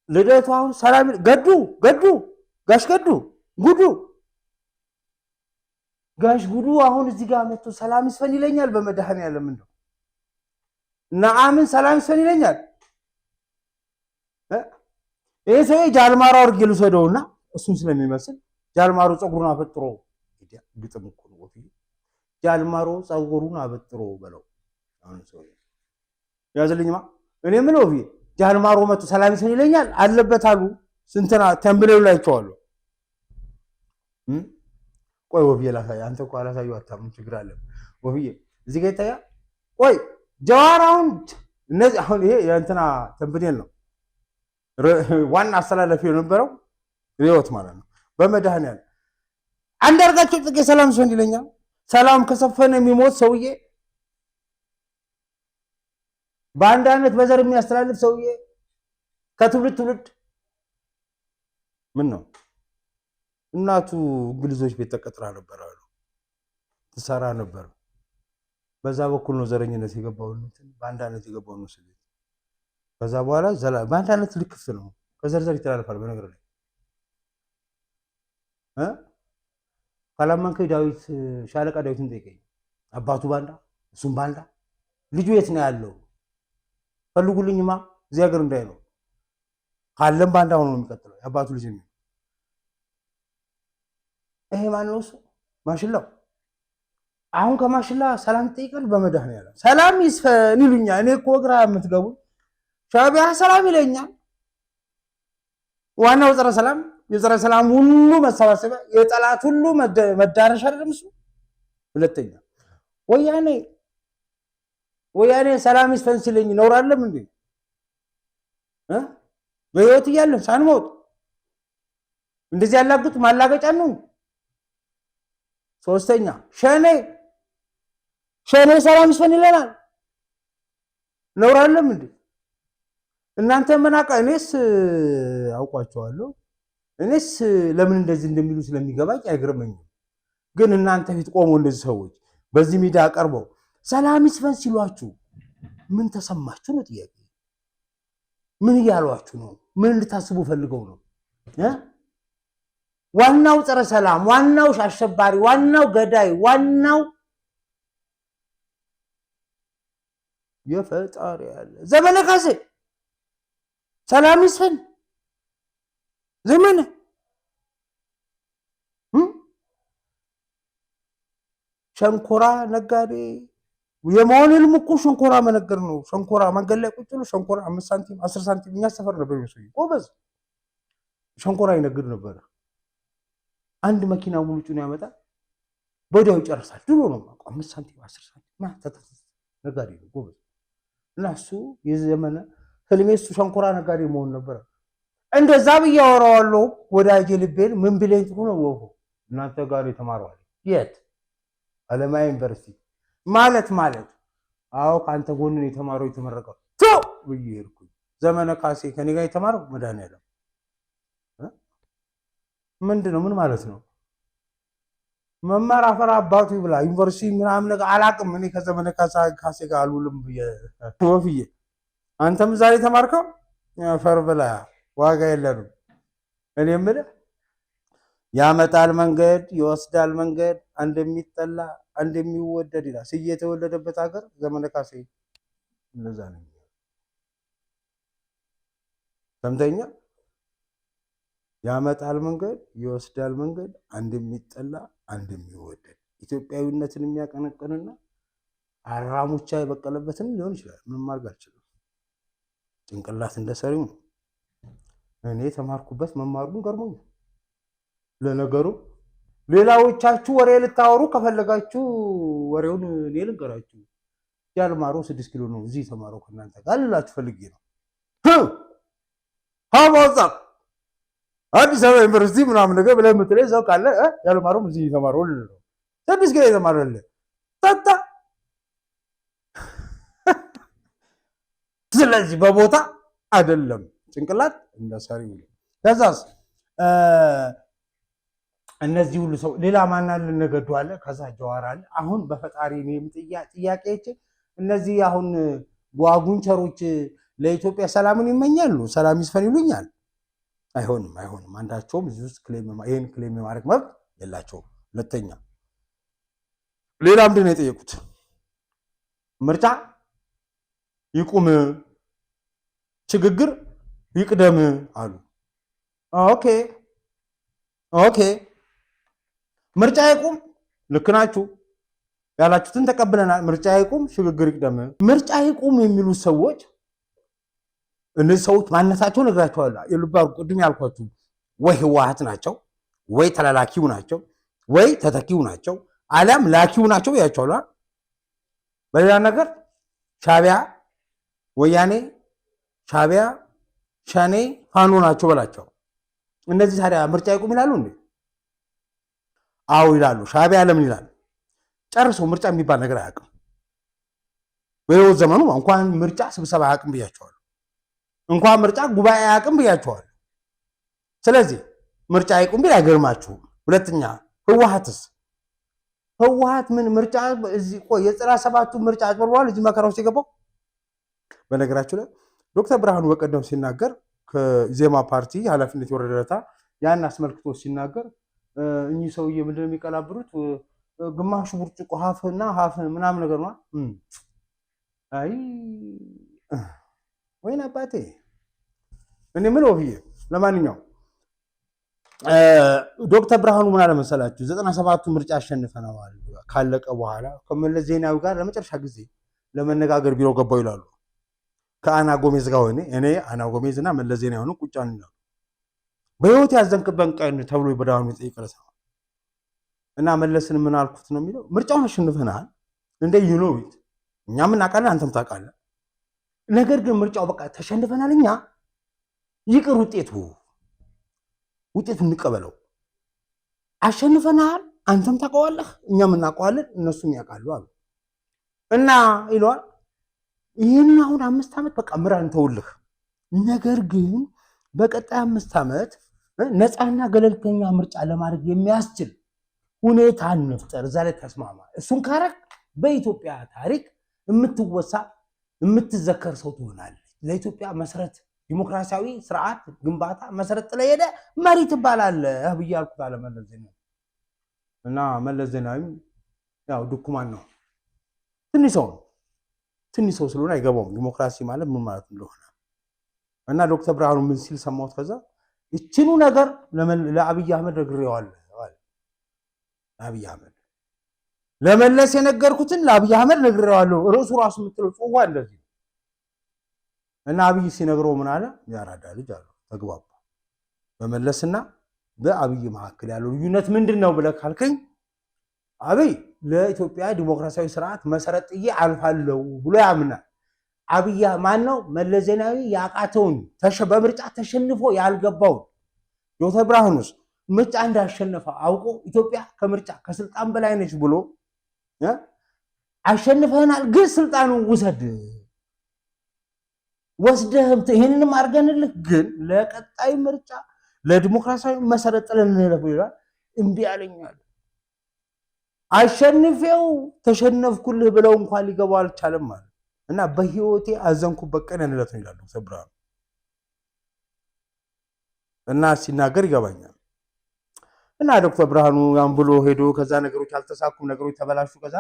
Speaker 1: ልደቱ አሁን ሰላም ገዱ ጋሽ ጉዱ አሁን እዚህ ጋር መጥቶ ሰላም ይስፈን ይለኛል። በመድኃኒዓለም እንደው ነአምን ሰላም ይስፈን ይለኛል። ይሄ ሰው ጃልማሮ አድርጌ ልውሰደውና እሱን ስለሚመስል ጃልማሮ ፀጉሩን አበጥሮ ግጥም እኮ ነው ወፊ ጃልማሮ ፀጉሩን አበጥሮ በለው። አሁን ሰው ያዘልኝማ እኔ ምን ወፊ ጃልማሮ መጥቶ ሰላም ይስፈን ይለኛል አለበት አሉ ስንተና ተንብለው ላይቸዋለሁ። ቆይ ወፊዬ ላሳይ። አንተ እኮ አላሳየው አታምን ችግር አለ ወፊዬ እዚህ ጋር ይታያ። ቆይ ጀዋር አሁን እነዚህ አሁን ይሄ የእንትና ተንብኔል ነው ዋና አስተላለፊ የነበረው ሪዮት ማለት ነው። በመድኃኒዓለም አንዳርጋቸው ጽጌ ሰላም ይስፈን ይለኛል። ሰላም ከሰፈነ የሚሞት ሰውዬ፣ በአንድ አይነት በዘር የሚያስተላልፍ ሰውዬ ከትውልድ ምን ነው እናቱ እንግሊዞች ቤት ተቀጥራ ነበር አሉ ትሰራ ነበር። በዛ በኩል ነው ዘረኝነት የገባው በአንድ አይነት የገባው ነው ሰው። ከዛ በኋላ በአንድ አይነት ልክፍ ነው ከዘርዘር ይተላልፋል። በነገር ላይ ካላማንከ ዳዊት ሻለቃ ዳዊትን ጠይቀኝ። አባቱ ባንዳ እሱም ባንዳ ልጁ የት ነው ያለው? ፈልጉልኝማ እዚህ ሀገር እንዳይለው ካለም ባንዳ ሆኖ ነው የሚቀጥለው የአባቱ ልጅ ነው። ይሄ ማነው እሱ? ማሽላው አሁን ከማሽላ ሰላም ይጠይቃል። በመድኃኒዓለም ሰላም ይስፈን ይሉኛል። እኔ እኮ ግራ የምትገቡ ሻዕቢያ ሰላም ይለኛል። ዋናው ጸረ ሰላም የጸረ ሰላም ሁሉ መሰባሰቢያ የጠላት ሁሉ መዳረሻ አይደለም እሱ። ሁለተኛ ወያኔ ሰላም ይስፈን ሲለኝ ነውር አይደለም እንዴ? በህይወት እያለን ሳንሞት እንደዚህ ያላጉት ማላገጫ ነው። ሶስተኛ ሸኔ ሰላም ይስፈን ይለናል። ነውር አይደለም እንዴ? እናንተ መናቃ እኔስ አውቋቸዋለሁ። እኔስ ለምን እንደዚህ እንደሚሉ ስለሚገባኝ አይገርመኝም። ግን እናንተ ፊት ቆሞ እንደዚህ ሰዎች በዚህ ሚዲያ ቀርበው ሰላም ይስፈን ሲሏችሁ ምን ተሰማችሁ ነው ጥያቄ። ምን እያሏችሁ ነው? ምን እንድታስቡ ፈልገው ነው? ዋናው ጸረ ሰላም፣ ዋናው አሸባሪ፣ ዋናው ገዳይ፣ ዋናው የፈጣሪ ያለ ዘመነ ካሴ ሰላም ይስፈን ዘመነ ሸንኮራ ነጋዴ የመሆን ህልም እኮ ሸንኮራ መነገር ነው። ሸንኮራ መንገድ ላይ ቁጭ ብሎ ሸንኮራ 5 ሳንቲም 10 ሳንቲም እኛ ሰፈር ነበር የሚሰው ጎበዝ ሸንኮራ ይነግድ ነበር። አንድ መኪና ሙሉ ጭኖ ያመጣል፣ በወዲያው ይጨርሳል። ድሮ ነው 5 ሳንቲም 10 ሳንቲም ነጋዴ ነው ጎበዝ። እና እሱ የዘመነ ህልሜ እሱ ሸንኮራ ነጋዴ መሆን ነበር። እንደዛ ብዬ አወራዋለሁ ወዳጄ ልቤን። ምን ብለኝ ጥሩ ነው ወፎ እናንተ ጋር የተማረዋል የት አለማያ ዩኒቨርሲቲ ማለት አዎ ከአንተ ጎን ነው የተማረው የተመረቀው ብዬ ሄድኩኝ። ዘመነ ካሴ ከኔ ጋር የተማረው መድኃኒዓለም ምንድን ነው? ምን ማለት ነው? መማር አፈር አባቱ ይብላ ዩኒቨርሲቲ ምናምን ነገር አላውቅም። እኔ ከዘመነ ካሴ ጋር አልውልም ብዬ ወፍዬ አንተም ዛሬ ተማርከው አፈር ብላ ዋጋ የለንም። እኔ የምልህ ያመጣል መንገድ ይወስዳል መንገድ፣ አንድ የሚጠላ አንድ የሚወደድ ይላል። ስዬ የተወለደበት ሀገር ዘመነ ካሴ እንደዛ ነው። ሰምተኛ ያመጣል መንገድ ይወስዳል መንገድ፣ አንድ የሚጠላ አንድ የሚወደድ፣ ኢትዮጵያዊነትን የሚያቀነቅንና አራሙቻ የበቀለበትም ሊሆን ይችላል። ምንም ማድረግ አልችልም። ጭንቅላት እንደሰሪው ነው። እኔ ተማርኩበት መማሩን ገርሞኝ። ለነገሩ ሌላዎቻችሁ ወሬ ልታወሩ ከፈለጋችሁ ወሬውን እኔ ልንገራችሁ። ያልማሩ 6 ኪሎ ነው እዚህ ተማረው ከእናንተ ጋር ልላችሁ ፈልጌ ነው። ሀማዛ አዲስ አበባ ዩኒቨርሲቲ ምናምን ነገር ብለህ የምትለኝ ሰው ካለ ያልማሩም እዚህ ተማረው ልል ነው። 6 ኪሎ የተማረለ ታታ። ስለዚህ በቦታ አይደለም ጭንቅላት እንደሰሪው ነው። ከዛስ እነዚህ ሁሉ ሰው ሌላ ማናል ነገዱ አለ። ከዛ ጀዋር አለ። አሁን በፈጣሪ እኔም ጥያቄዎች እነዚህ አሁን ጓጉንቸሮች ለኢትዮጵያ ሰላምን ይመኛሉ። ሰላም ይስፈን ይሉኛል። አይሆንም። አንዳቸውም እዚህ ውስጥ ይሄን ክሌም የማድረግ መብት የላቸውም። ሁለተኛ ሌላ ምንድን ነው የጠየቁት? ምርጫ ይቁም፣ ሽግግር ይቅደም አሉ። ኦኬ ምርጫ ይቁም፣ ልክ ናችሁ ያላችሁትን ተቀብለናል። ምርጫ ይቁም፣ ሽግግር ይቅደም። ምርጫ ይቁም የሚሉት ሰዎች እነዚህ ሰዎች ማንነታቸው ነግራቸዋለሁ። የልባሩ ቅድም ያልኳችሁ ወይ ህወሓት ናቸው፣ ወይ ተላላኪው ናቸው፣ ወይ ተተኪው ናቸው፣ አሊያም ላኪው ናቸው ያቸዋለሁ። በሌላ ነገር ሻቢያ፣ ወያኔ፣ ሻቢያ፣ ሸኔ፣ ፋኖ ናቸው በላቸው። እነዚህ ታዲያ ምርጫ ይቁም ይላሉ እንዴ? አዎ ይላሉ። ሻቢያ ለምን ይላል? ጨርሶ ምርጫ የሚባል ነገር አያውቅም። በህይወት ዘመኑ እንኳን ምርጫ ስብሰባ አያውቅም ብያቸዋለሁ። እንኳን ምርጫ ጉባኤ አያውቅም ብያቸዋለሁ። ስለዚህ ምርጫ ይቁም ቢል አይገርማችሁም። ሁለተኛ ህወሓት ምን ምርጫ እዚህ ቆይ የ97ቱ ምርጫ አጭበርብሯል እዚህ መከራ ውስጥ የገባው። በነገራችሁ ላይ ዶክተር ብርሃኑ በቀደም ሲናገር ከኢዜማ ፓርቲ ኃላፊነት የወረደለታ ያን አስመልክቶ ሲናገር እኚህ ሰውዬ ምንድን ነው የሚቀላብሩት? ግማሹ ብርጭቆ ሀፍና ሀፍ ምናምን ነገር ነው። አይ ወይን አባቴ እኔ ምን ወብዬ። ለማንኛውም ዶክተር ብርሃኑ ምን አለ መሰላችሁ? 97ቱ ምርጫ አሸንፈናል ካለቀ በኋላ ከመለስ ዜናዊ ጋር ለመጨረሻ ጊዜ ለመነጋገር ቢሮ ገባው ይላሉ። ከአና ጎሜዝ ጋር ሆነ እኔ አና ጎሜዝ እና መለስ ዜናዊ ሆነ ቁጭ አልን ይላሉ። በህይወት ያዘንክበን ቀን ተብሎ በዳኑ የጠየቀለሰ እና መለስን ምን አልኩት ነው የሚለው? ምርጫውን አሸንፈናል እንደ ዩኖዊት እኛም እናውቃለን፣ አንተም ታውቃለህ። ነገር ግን ምርጫው በቃ ተሸንፈናል፣ እኛ ይቅር ውጤቱ ውጤት እንቀበለው። አሸንፈናል፣ አንተም ታውቀዋለህ፣ እኛም እናውቀዋለን፣ እነሱም ያውቃሉ አሉ እና ይለዋል ይህን አሁን 5 ዓመት በቃ ምራን ተውልህ፣ ነገር ግን በቀጣይ 5 ዓመት ነፃና ገለልተኛ ምርጫ ለማድረግ የሚያስችል ሁኔታ እንፍጠር፣ እዛ ላይ ተስማማ። እሱን ካረግ በኢትዮጵያ ታሪክ የምትወሳ የምትዘከር ሰው ትሆናለች። ለኢትዮጵያ መሰረት ዲሞክራሲያዊ ስርዓት ግንባታ መሰረት ጥለህ ሄደህ መሪ ትባላለህ ብዬ አልኩት አለ መለስ ዜናዊ። እና መለስ ዜናዊ ያው ድኩማን ነው፣ ትንሽ ሰው ስለሆነ አይገባውም ዲሞክራሲ ማለት ምን ማለት እንደሆነ። እና ዶክተር ብርሃኑ ምን ሲል ሰማሁት? ከዛ እቺኑ ነገር ለአብይ አህመድ ነግሬዋለሁ አለ። አብይ አህመድ ለመለስ የነገርኩትን ለአብይ አህመድ ነግሬዋለሁ። ርዕሱ ራሱ የምትለው ጽዋ እንደዚህ እና አብይ ሲነግረው ምን አለ? ያራዳ ልጅ አለው። ተግባባ። በመለስና በአብይ መካከል ያለው ልዩነት ምንድነው ብለህ ካልከኝ አብይ ለኢትዮጵያ ዲሞክራሲያዊ ስርዓት መሰረት ጥዬ አልፋለሁ ብሎ ያምናል። አብይ ማን ነው? መለስ ዜናዊ ያቃተውን በምርጫ ተሸንፎ ያልገባውን ዶክተር ብርሃኑስ ምርጫ እንዳሸነፈ አውቆ ኢትዮጵያ ከምርጫ ከስልጣን በላይ ነች ብሎ አሸንፈናል፣ ግን ስልጣኑን ወስደህም ይሄንንም አድርገንልህ ግን ለቀጣይ ምርጫ ለዲሞክራሲያዊ መሰረት ጥለን እንለፍ ይላል። እምቢ አለኛል። አሸንፌው ተሸነፍኩልህ ብለው እንኳን ሊገባው አልቻለም ማለት እና በህይወቴ አዘንኩበት ቀን ያንለት ነው ይላል ዶክተር ብርሃኑ። እና ሲናገር ይገባኛል። እና ዶክተር ብርሃኑ ያን ብሎ ሄዶ ከዛ ነገሮች አልተሳኩም፣ ነገሮች ተበላሹ። ከዛ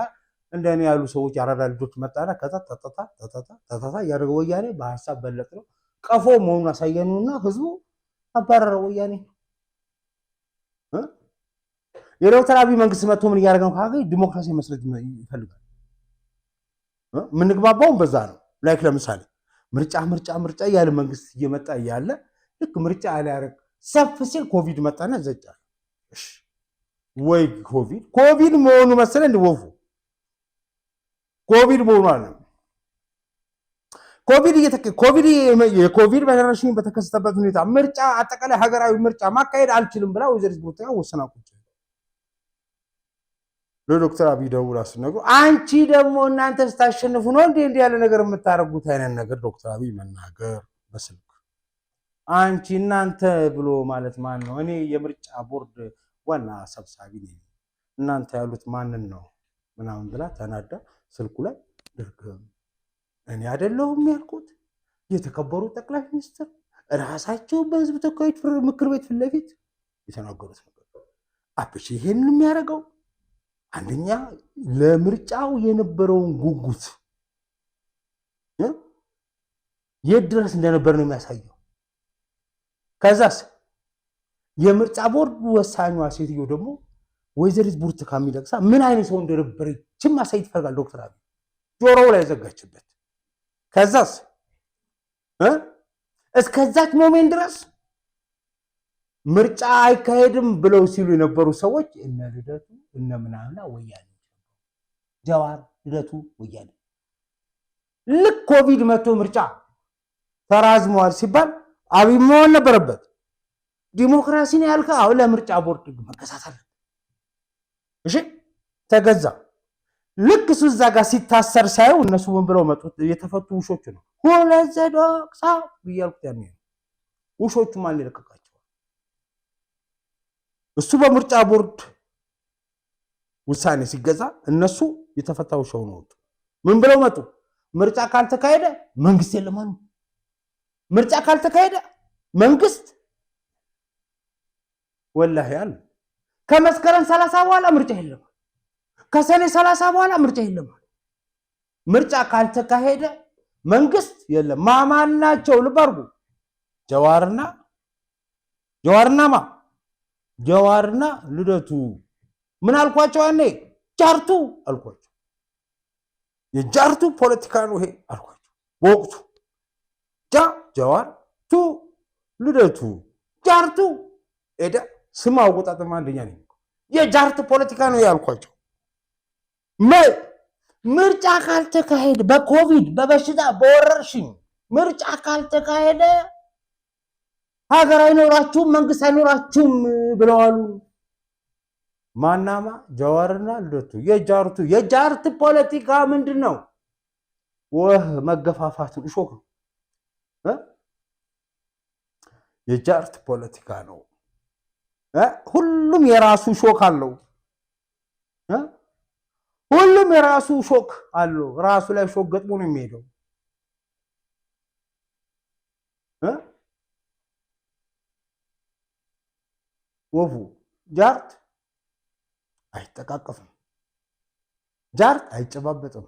Speaker 1: እንደኔ ያሉ ሰዎች ያራዳ ልጆች መጣና ከዛ ተታታ ያደረገው ወያኔ በሐሳብ በለጥ ነው ቀፎ መሆኑን አሳየኑና ህዝቡ አባረረው ወያኔ። የዶክተር አብይ መንግስት መጥቶ ምን እያደረገ ነው ካገኝ ዲሞክራሲ መስረት ይፈልጋል። ምንግባባው በዛ ነው። ላይክ ለምሳሌ ምርጫ ያለ መንግስት እየመጣ እያለ ልክ ምርጫ ያላረግ ሰፍ ሲል ኮቪድ መጣና ዘጫ። እሺ ወይ ኮቪድ መሆኑ መሰለ እንደወፉ ኮቪድ መሆኑ አለ። ኮቪድ በደረሽኝ በተከሰተበት ሁኔታ ምርጫ አጠቃላይ ሀገራዊ ምርጫ ማካሄድ አልችልም ብላ ወይዘሪት ብሩክታን ወሰና ቁጭ ለዶክተር አብይ ደውላ ሲነግሩ አንቺ ደግሞ እናንተ ስታሸንፉ ነው እንዴ ያለ ነገር የምታረጉት አይነት ነገር ዶክተር አብይ መናገር በስልክ አንቺ እናንተ ብሎ ማለት ማን ነው? እኔ የምርጫ ቦርድ ዋና ሰብሳቢ ነኝ፣ እናንተ ያሉት ማንን ነው ምናምን ብላ ተናዳ ስልኩ ላይ ድርግም እኔ አይደለሁም ያልኩት የተከበሩ ጠቅላይ ሚኒስትር ራሳቸው በህዝብ ተወካዮች ምክር ቤት ፊት ለፊት የተናገሩት ነገር አብሽ ይሄን የሚያደርገው አንደኛ ለምርጫው የነበረውን ጉጉት የት ድረስ እንደነበር ነው የሚያሳየው። ከዛስ የምርጫ ቦርድ ወሳኟ ሴትዮ ደግሞ ወይዘሪት ብርቱካን ሚደቅሳ ምን አይነት ሰው እንደነበረች ማሳየት ይፈልጋል ዶክተር አብይ ጆሮው ላይ ዘጋችበት። ከዛስ እስከዛች ሞሜንት ድረስ ምርጫ አይካሄድም ብለው ሲሉ የነበሩ ሰዎች እነ ልደቱ እነ ምናምና ወያኔ ጀዋር ልደቱ ወያኔ ልክ ኮቪድ መጥቶ ምርጫ ተራዝሟል ሲባል አብይ መሆን ነበረበት። ዲሞክራሲን ያልከ አሁን ለምርጫ ቦርድ መገዛት አለ። እሺ ተገዛ። ልክ እሱ እዛ ጋር ሲታሰር ሳይው እነሱ ምን ብለው መጡት? የተፈቱ ውሾች ነው ሁለት ዘዶቅሳ ብያልኩት ያኔ ውሾቹ ማን ይለቀቃቸው? እሱ በምርጫ ቦርድ ውሳኔ ሲገዛ እነሱ የተፈታ ውሻው ነው። ምን ብለው መጡ? ምርጫ ካልተካሄደ መንግስት የለም አሉ። ምርጫ ካልተካሄደ መንግስት ወላሂ አለ ከመስከረም 30 በኋላ ምርጫ የለም፣ ከሰኔ 30 በኋላ ምርጫ የለም። ምርጫ ካልተካሄደ መንግስት የለም። ማማናቸው ልባርጉ ጀዋርና ልደቱ ምን አልኳቸው? ያኔ ጃርቱ አልኳቸው። የጃርቱ ፖለቲካ ነው ይሄ አልኳቸው በወቅቱ። ጀዋርቱ ልደቱ ጃርቱ ኤዳ ስም አወጣጥማ አንደኛ ነኝ። የጃርቱ ፖለቲካ ነው ያልኳቸው። ምርጫ ካልተካሄደ በኮቪድ በበሽታ በወረርሽኝ ምርጫ ካልተካሄደ ሀገር አይኖራችሁም መንግስት አይኖራችሁም ብለዋሉ። ማናማ ጀዋርና ልደቱ የጃርት ፖለቲካ ምንድነው? ወህ መገፋፋት እሾክ ነው። የጃርት ፖለቲካ ነው። ሁሉም የራሱ ሾክ አለው። ሁሉም የራሱ ሾክ አለው። ራሱ ላይ ሾክ ገጥሞ ነው የሚሄደው። ወፉ ጃርት አይጠቃቀፍም። ጃርት አይጨባበጥም።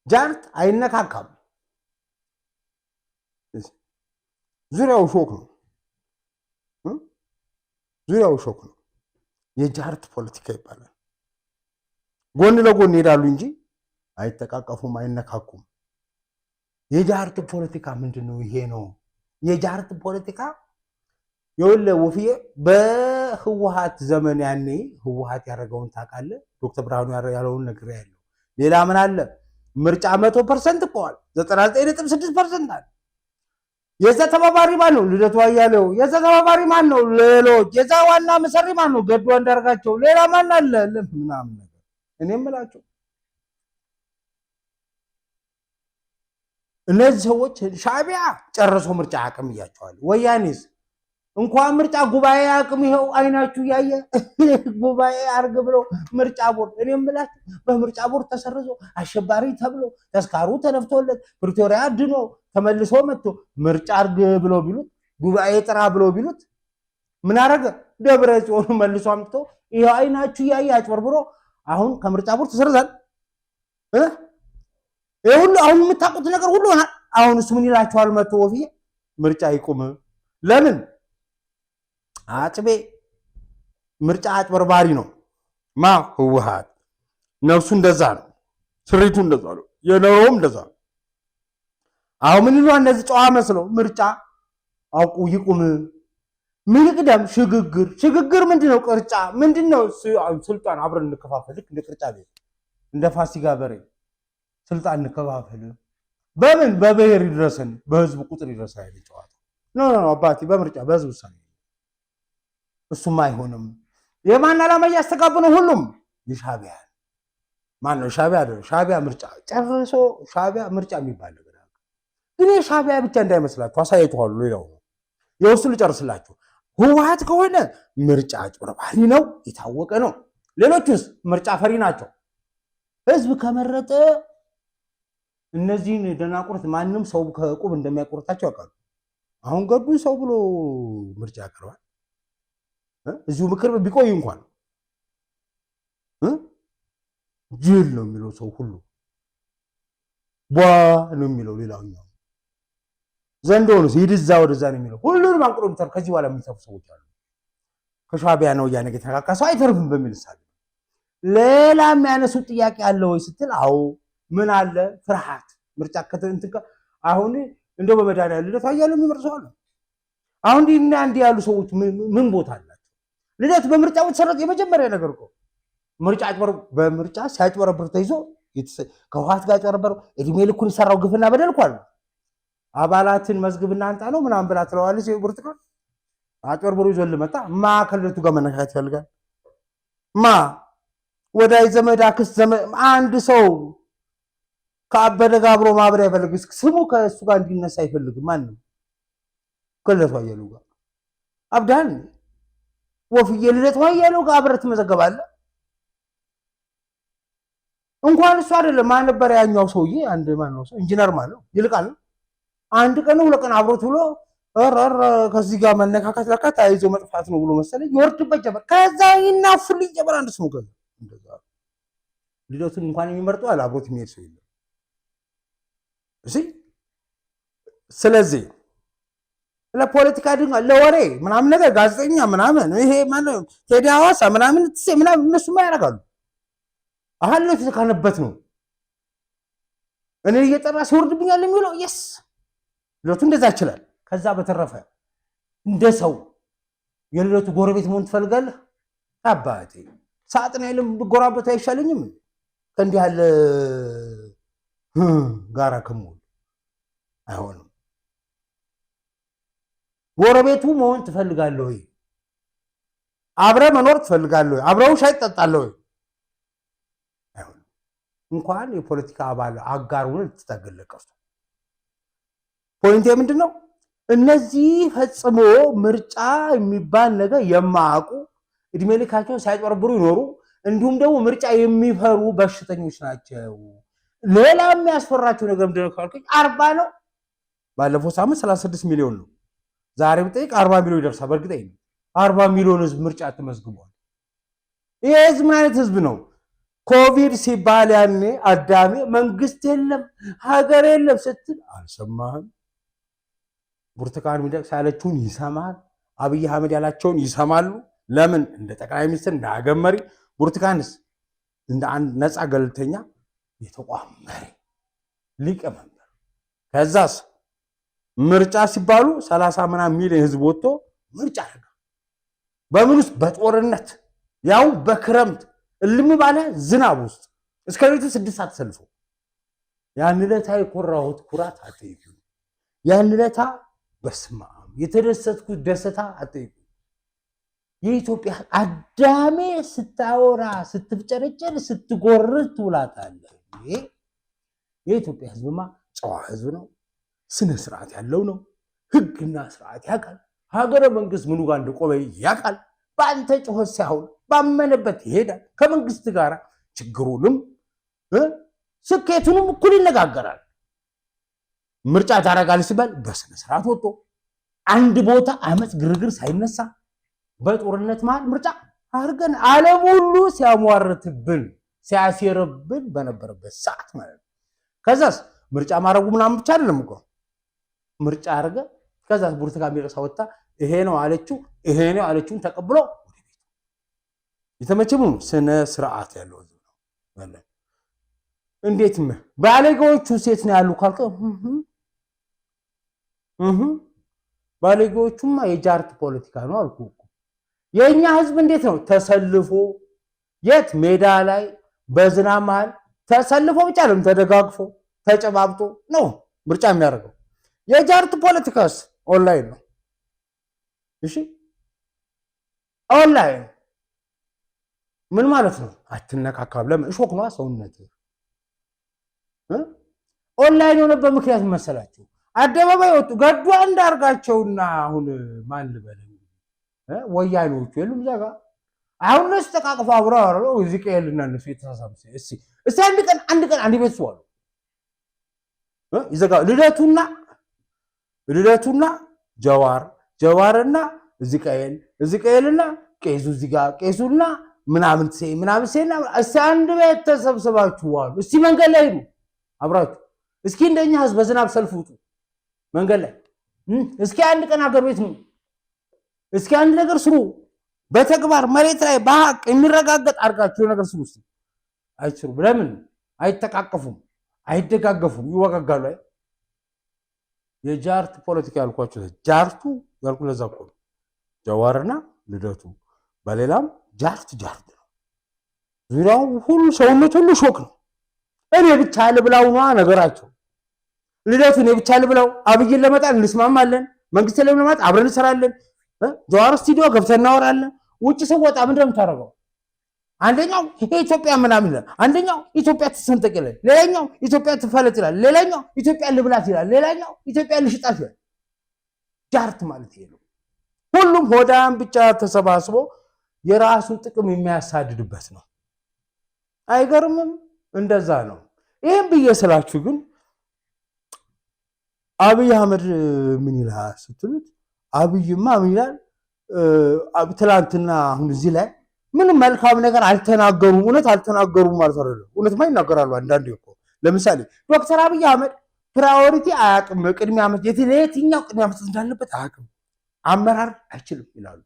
Speaker 1: ጃርት አይነካካም። ዙሪያው ሾክ ነው። ዙሪያው ሾክ ነው። የጃርት ፖለቲካ ይባላል። ጎን ለጎን ይሄዳሉ እንጂ አይጠቃቀፉም፣ አይነካኩም። የጃርት ፖለቲካ ምንድነው? ይሄ ነው የጃርት ፖለቲካ። የወለ ወፍዬ በህወሓት ዘመን ያኔ ህወሓት ያደረገውን ታውቃለህ? ዶክተር ብርሃኑ ያለውን ነገር ያለው ሌላ ምን አለ? ምርጫ 100% ቆዋል። 99.6% አለ። የዛ ተባባሪ ማን ነው? ልደቱ አያሌው። የዛ ተባባሪ ማን ነው? ሌሎች። የዛ ዋና መሰሪ ማን ነው? ገዱ አንዳርጋቸው። ሌላ ማን አለ? ምናምን ነገር እኔ የምላቸው እነዚህ ሰዎች ሻዕቢያ ጨርሶ ምርጫ አቅም እያቸዋል። ወያኔስ እንኳን ምርጫ ጉባኤ አቅም ይኸው አይናችሁ ያየ ጉባኤ አርግ ብሎ ምርጫ ቦርድ እኔ የምላችሁ በምርጫ ቦርድ ተሰርዞ አሸባሪ ተብሎ ተስካሩ ተነፍቶለት ፕሪቶሪያ ድኖ ተመልሶ መጥቶ ምርጫ አርግ ብሎ ቢሉት ጉባኤ ጥራ ብሎ ቢሉት ምን አረገ? ደብረ ጽዮን መልሶ አምጥቶ ይኸው አይናችሁ ያየ አጭበርብሮ አሁን ከምርጫ ቦርድ ተሰርዛል። ይሄ ሁሉ አሁን የምታውቁት ነገር ሁሉ ሆነ። አሁን እሱ ምን ይላችኋል? መጥቶ ወፍዬ ምርጫ ይቁም። ለምን? አጭቤ ምርጫ አጭበርባሪ ነው። ማ ህወሓት ነፍሱ እንደዛ ነው። ስሪቱ እንደዛ ነው። የኖረውም እንደዛ ነው። አሁን ምን ይሏል? እነዚህ ጨዋ መስለው ምርጫ አውቁ ይቁም። ምን ይቅደም? ሽግግር ምንድነው? ቅርጫ ምንድነው? ስልጣን አብረን እንከፋፈል። ልክ እንደ ቅርጫ ቤት እንደ ፋሲካ በሬ ስልጣን እንከፋፈል። በምን በብሔር ይድረሰን፣ በህዝብ ቁጥር ይድረሰን አይደል? ጨዋታ ነው አባቴ። በምርጫ በህዝብ ውሳኔ እሱም አይሆንም። የማን ዓላማ እያስተጋቡ ነው? ሁሉም የሻዕቢያ ማን ነው? ሻዕቢያ አይደለም። ሻዕቢያ ምርጫ ጨርሶ ሻዕቢያ ምርጫ የሚባል ነገር ግን የሻዕቢያ ብቻ እንዳይመስላችሁ አሳይቷሉ። ሌላው ነው የውስጥ ልጨርስላችሁ። ህወሓት ከሆነ ምርጫ አጭበርባሪ ነው፣ የታወቀ ነው። ሌሎቹስ ምርጫ ፈሪ ናቸው። ህዝብ ከመረጠ እነዚህን ደናቁርት ማንም ሰው ከዕቁብ እንደሚያቆርጣቸው ያውቃሉ። አሁን ገዱ ሰው ብሎ ምርጫ ያቀርባል። እዚሁ ምክር ቢቆይ እንኳን ጅል ነው የሚለው ሰው ሁሉ ቧ ነው የሚለው። ሌላኛው ዘንዶ ነው ሲድዛ ወደዛ ነው የሚለው። ሁሉንም አንቅሮ ምታር ከዚህ በኋላ የሚተፉ ሰዎች አሉ። ከሻዕቢያ ነው ያነገ ተካካሰው አይተርፍም በሚል ሳለ ሌላ የሚያነሱት ጥያቄ አለ ወይ ስትል፣ አዎ ምን አለ? ፍርሃት ምርጫ ከተንተካ አሁን እንደው በመድኃኒዓለም ልደቱ አያሌው የሚመርሰው አለ። አሁን እንዲህ ያሉ ሰዎች ምን ቦታ አላቸው? ልደቱ በምርጫ ተሰረቀ። የመጀመሪያ ነገር እኮ ምርጫ በምርጫ ሲያጭበረብር ተይዞ ከህወሓት ጋር ያጭበረበረው እድሜ ልኩን የሰራው ግፍና በደል እኮ አለ። አባላትን መዝግብና አንጣ ነው ምናምን ብላ ትለዋለች። ብርቱካን አጭበርብሮ ይዞልህ መጣ። ማ ከልደቱ ጋር መነካከት ይፈልጋል? ማ ወዳጅ ዘመድ አክስት ዘመድ አንድ ሰው ከአበደ ጋር አብሮ ማብሪያ አይፈልግ። ስሙ ከእሱ ጋር እንዲነሳ አይፈልግም ማንም። ከልደቱ አያሌው ጋር አብዳን ወፍዬ ልደቱ አያሌው ጋር አብረህ ትመዘገባለህ። እንኳን እሱ አይደለም ማን ነበር ያኛው ሰውዬ? አንድ ማን ነው ሰው ኢንጂነር ማለት ነው ይልቃል። አንድ ቀን ሁለት ቀን አብሮት ብሎ ከዚህ ጋር መነካካት ለካ ተያይዞ መጥፋት ነው ብሎ መሰለኝ ይወርድበት ጀመር። ከዛ ይናፍልኝ ጀመር አንድ ሰው ከዛ እንደዛ ልደቱን እንኳን የሚመርጠው አለ አብሮት የሚሄድ ሰው የለም። እሺ ስለዚህ ለፖለቲካ ድንጋ ለወሬ ምናምን ነገር ጋዜጠኛ ምናምን ይሄ ማለት ቴዲ ሐዋሳ ምናምን እነሱ ያደርጋሉ። አሁን የተካነበት ነው እኔ እየጠራ ሲወርድብኛል የሚለው የስ ልደቱ እንደዛ ይችላል። ከዛ በተረፈ እንደ ሰው የልደቱ ጎረቤት መሆን ትፈልጋለህ? አባቴ ሳጥን አይልም ብጎራበት አይሻለኝም? ከእንዲህ ያለ ጋራ ከመሆን አይሆንም። ጎረቤቱ መሆን ትፈልጋለህ ወይ? አብረ መኖር ትፈልጋለህ ወይ? አብረው ሻይ ትጠጣለህ ወይ? አይሆንም። እንኳን የፖለቲካ አባል አጋሩን ልትታገለቀሱ ፖይንት ምንድነው? እነዚህ ፈጽሞ ምርጫ የሚባል ነገር የማያውቁ እድሜ ልካቸውን ሳይጨበርብሩ ይኖሩ እንዲሁም ደግሞ ምርጫ የሚፈሩ በሽተኞች ናቸው። ሌላ የሚያስፈራቸው ነገር ምንድነው ካልከኝ 40 ነው። ባለፈው ሳምንት 36 ሚሊዮን ነው። ዛሬ ብጠይቅ 40 ሚሊዮን ይደርሳል። በእርግጠኝ 40 ሚሊዮን ህዝብ ምርጫ ተመዝግቧል። ይሄ ህዝብ ምን አይነት ህዝብ ነው? ኮቪድ ሲባል ያኔ አዳሜ መንግስት የለም ሀገር የለም ስትል አልሰማህም? ብርቱካን ሚደቅሳ ያለችውን ይሰማል። አብይ አህመድ ያላቸውን ይሰማሉ። ለምን? እንደ ጠቅላይ ሚኒስትር እንደ ሀገር መሪ፣ ብርቱካንስ እንደ አንድ ነፃ ገለልተኛ የተቋም መሪ ሊቀመንበር። ከዛስ ምርጫ ሲባሉ 30 ምናምን ሚሊዮን ህዝብ ወጥቶ ምርጫ አደረገ። በምን ውስጥ? በጦርነት ያው በክረምት እልም ባለ ዝናብ ውስጥ እስከ ሌሊቱ 6 ሰዓት ተሰልፎ ያን ዕለት የኮራሁት ኩራት አትጠይቁ። ያን ዕለት በስመ አብ የተደሰትኩት ደስታ አትጠይቁ። የኢትዮጵያ አዳሜ ስታወራ ስትፍጨረጨር ስትጎርር ትውላታለህ። የኢትዮጵያ ህዝብማ ጨዋ ህዝብ ነው። ስነ ስርዓት ያለው ነው። ህግና ስርዓት ያውቃል። ሀገረ መንግስት ምኑ ጋር እንደቆመ ያውቃል። በአንተ ጩኸት ሳይሆን ባመነበት ይሄዳል። ከመንግስት ጋር ችግሩንም ስኬቱንም እኩል ይነጋገራል። ምርጫ ታደርጋለህ ሲባል በስነ ስርዓት ወጥቶ አንድ ቦታ አመፅ ግርግር ሳይነሳ በጦርነት መሃል ምርጫ አድርገን ዓለም ሁሉ ሲያሟርትብን ሲያሴርብን በነበረበት ሰዓት ማለት ነው። ከዛስ ምርጫ ማድረጉ ምናምን ብቻ አይደለም እኮ ምርጫ አድርገ ከዛስ ብርቱካን ሚደቅሳ ወጣ ይሄ ነው አለችው ይሄ ነው አለችውን ተቀብሎ ወደ ቤቱ የተመቸሙ ስነ ስርዓት ያለው ህዝብ ነው ማለት። እንዴት ባለጌዎቹ ሴት ነው ያሉ ካልከ ባለጌዎቹማ የጃርት ፖለቲካ ነው አልኩ እኮ። የኛ ህዝብ እንዴት ነው ተሰልፎ የት ሜዳ ላይ በዝናብ መሃል ተሰልፎ ብቻ አይደለም ተደጋግፎ ተጨባብጦ ነው ምርጫ የሚያደርገው። የጃርት ፖለቲካስ ኦንላይን ነው። እሺ ኦንላይን ምን ማለት ነው? አትነካካም። ለምን? እሾክ ነው ሰውነት። ኦንላይን የሆነበት ምክንያት መሰላችሁ? አደባባይ ወጡ ገዱ አንዳርጋቸውና አሁን ማን ልበል ወያኔዎቹ የሉም እዛ ጋር አሁን ነው ተቃቅፎ አብረው አረው እዚህ ቀየልና እነሱ የተሳሳሙ እስቲ አንድ ቀን አንድ ቤት ሰዋሉ ይዘጋ ልደቱና ጀዋርና እዚህ ቀየልና ቄሱ እዚህ ጋር ቄሱና ምናምን ሴና እስቲ አንድ ቤት ተሰብስባችሁ ዋሉ። እስቲ መንገድ ላይ ሄዱ አብራችሁ እስኪ እንደኛ ህዝብ በዝናብ ሰልፍ ውጡ መንገድ ላይ እስኪ አንድ ቀን ሀገር ቤት ነው እስኪ አንድ ነገር ስሩ። በተግባር መሬት ላይ በሐቅ የሚረጋገጥ አድርጋችሁ ነገር ስሩ። እስቲ አይችሉም። ለምን? አይተቃቀፉም፣ አይደጋገፉም፣ ይወጋጋሉ። የጃርት ፖለቲካ ያልኳችሁ ጃርቱ ያልኩ ለዛ እኮ ነው። ጀዋርና ልደቱ በሌላም ጃርት ነው። ዙሪያው ሁሉ ሰውነት ሁሉ ሾክ ነው። እኔ ብቻ ልብላው ነው ነገራቸው። ልደቱ እኔ ብቻ ልብላው፣ አብይን ለመጣል እንስማማለን፣ መንግስት ለመጣል አብረን እንሰራለን፣ ጀዋር ስቱዲዮ ገብተን እናወራለን። ውጭ ሰወጣ ምንድነው የምታደርገው? አንደኛው ኢትዮጵያ ምናምን ይላል፣ አንደኛው ኢትዮጵያ ትሰንጠቅ ይላል፣ ሌላኛው ኢትዮጵያ ትፈለጥ ይላል፣ ሌላኛው ኢትዮጵያ ልብላት ይላል፣ ሌላኛው ኢትዮጵያ ልሽጣት ይላል። ጃርት ማለት ይሄ ነው። ሁሉም ሆዳም ብቻ ተሰባስቦ የራሱን ጥቅም የሚያሳድድበት ነው። አይገርምም? እንደዛ ነው። ይሄን ብዬ ስላችሁ ግን አብይ አህመድ ምን ይላል ስትሉት አብይማ ምን ይላል? ትላንትና አሁን እዚህ ላይ ምንም መልካም ነገር አልተናገሩም። እውነት አልተናገሩም ማለት አይደለም። እውነትማ ይናገራሉ አንዳንዴ እኮ። ለምሳሌ ዶክተር አብይ አህመድ ፕራዮሪቲ አያውቅም። ቅድሚያ መስጠት የትኛው ቅድሚያ መስጠት እንዳለበት አያውቅም። አመራር አይችልም ይላሉ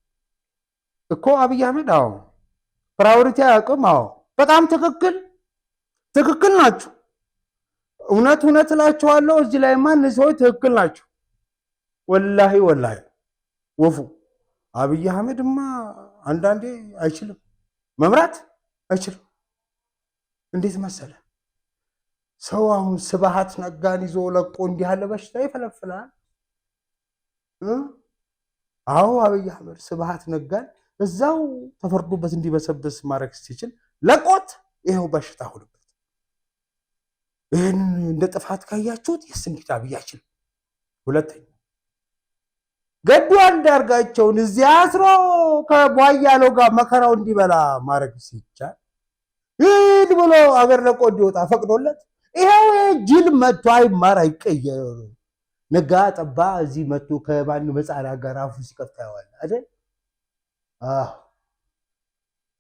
Speaker 1: እኮ አብይ አህመድ። አዎ ፕራዮሪቲ አያውቅም። አዎ በጣም ትክክል ናቸው። እውነት እላቸዋለሁ። እዚህ ላይ ማን ሰዎች ትክክል ናቸው። ወላሂ ወፉ አብይ አህመድማ አንዳንዴ አይችልም፣ መምራት አይችልም። እንዴት መሰለ ሰው አሁን ስብሃት ነጋን ይዞ ለቆ እንዲህ ያለ በሽታ ይፈለፍላል። አዎ አብይ አህመድ ስብሃት ነጋን እዛው ተፈርዶበት እንዲበሰብስ ማድረግ ሲችል ለቆት ይሄው በሽታ ሆነበት። ይህን እንደ ጥፋት ካያችሁት የስንዴት አብይ አይችልም። ሁለተኛ ገዱ አንዳርጋቸውን እዚያ አስሮ ከቧያለው ጋር መከራው እንዲበላ ማድረግ ሲቻል ሂድ ብሎ አገር ለቆ እንዲወጣ ፈቅዶለት ይሄው ጅል መጥቶ አይማር አይቀየር ነጋ ጠባ እዚህ መጥቶ ከማን መጻራ ጋር አፉ ሲከፍታ ያዋል አይደል?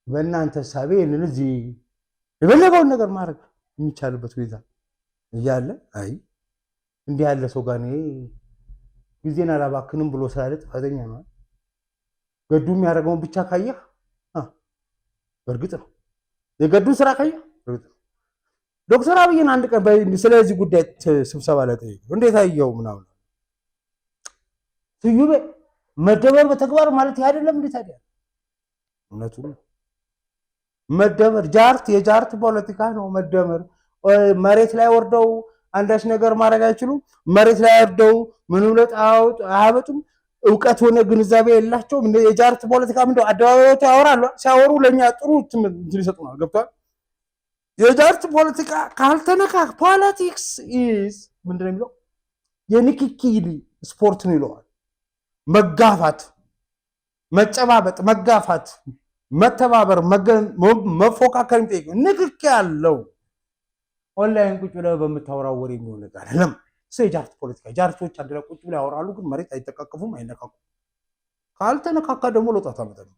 Speaker 1: በእናንተ ሳቤ እዚህ የበለገውን ነገር ማድረግ የሚቻልበት ሁኔታ እያለ አይ እንዲህ ያለ ሰው ጋር ነው ጊዜን አላባክንም ብሎ ስላለ ጥፋተኛ ነው። ገዱ የሚያደርገውን ብቻ ካየህ በእርግጥ ነው የገዱ ስራ ካየህ በእርግጥ ነው። ዶክተር አብይን አንድ ቀን ስለዚህ ጉዳይ ስብሰባ ላይ ጠየቀው። እንዴት አየው ምናምን ስዩቤ መደመር በተግባር ማለት አይደለም እንዴ ታዲያ? እውነቱን ነው። መደመር የጃርት ፖለቲካ ነው መደመር። መሬት ላይ ወርደው አንዳች ነገር ማድረግ አይችሉም። መሬት ላይ ወርደው ምንም ለውጥ አያመጡም። እውቀት ሆነ ግንዛቤ የላቸውም። የጃርት ፖለቲካ ምንድነው? አደባባዮች ያወራሉ። ሲያወሩ ለእኛ ጥሩ እንትን ይሰጡናል። ገብቷል? የጃርት ፖለቲካ ካልተነካ ፖለቲክስ ኢዝ ምንድነው የሚለው? የንክኪ ስፖርት ነው ይለዋል። መጋፋት፣ መጨባበጥ፣ መጋፋት፣ መተባበር፣ መፎካከር የሚጠይቅ ንክኪ ያለው ኦንላይን ቁጭ ብለህ በምታወራው ወሬ የሚሆን ነገር አይደለም። እሱ የጃርት ፖለቲካ። ጃርቶች አንድ ላይ ቁጭ ብለው ያወራሉ፣ ግን መሬት አይተቃቀፉም፣ አይነካኩም። ካልተነካካ ደግሞ ለውጥ አታመጣም።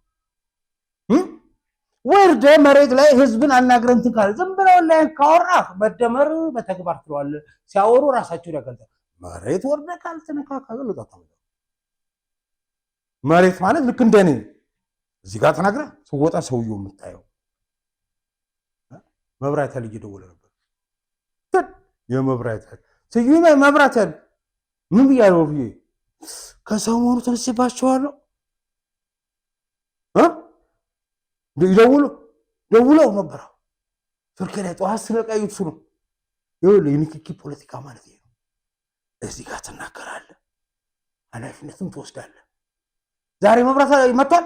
Speaker 1: ወርደ መሬት ላይ ህዝብን አናግረን እንትን ካለ ዝም ብለው ኦንላይን ካወራህ መደመር በተግባር ትለዋለህ። ሲያወሩ ራሳቸውን ያገልጣል። መሬት ወርደ ካልተነካካ ለውጥ አታመጣም። መሬት ማለት ልክ እንደኔ እዚህ ጋር ተናግረህ ስወጣ ሰውየው የምታየው መብራት ያህል እየደወለ ነበር። የመብራት ያህል ስዩም መብራት ያህል ምን ብያለሁ ብዬ ከሰሞኑ ተነስባቸዋለሁ። ደውለው ነበር ስልኬ ላይ ጠዋት ስለቀዩት እሱ ነው። ይኸውልህ የንክኪ ፖለቲካ ማለት ይሄ ነው። እዚህ ጋር ትናገራለህ፣ ኃላፊነትም ትወስዳለህ። ዛሬ መብራት መጥቷል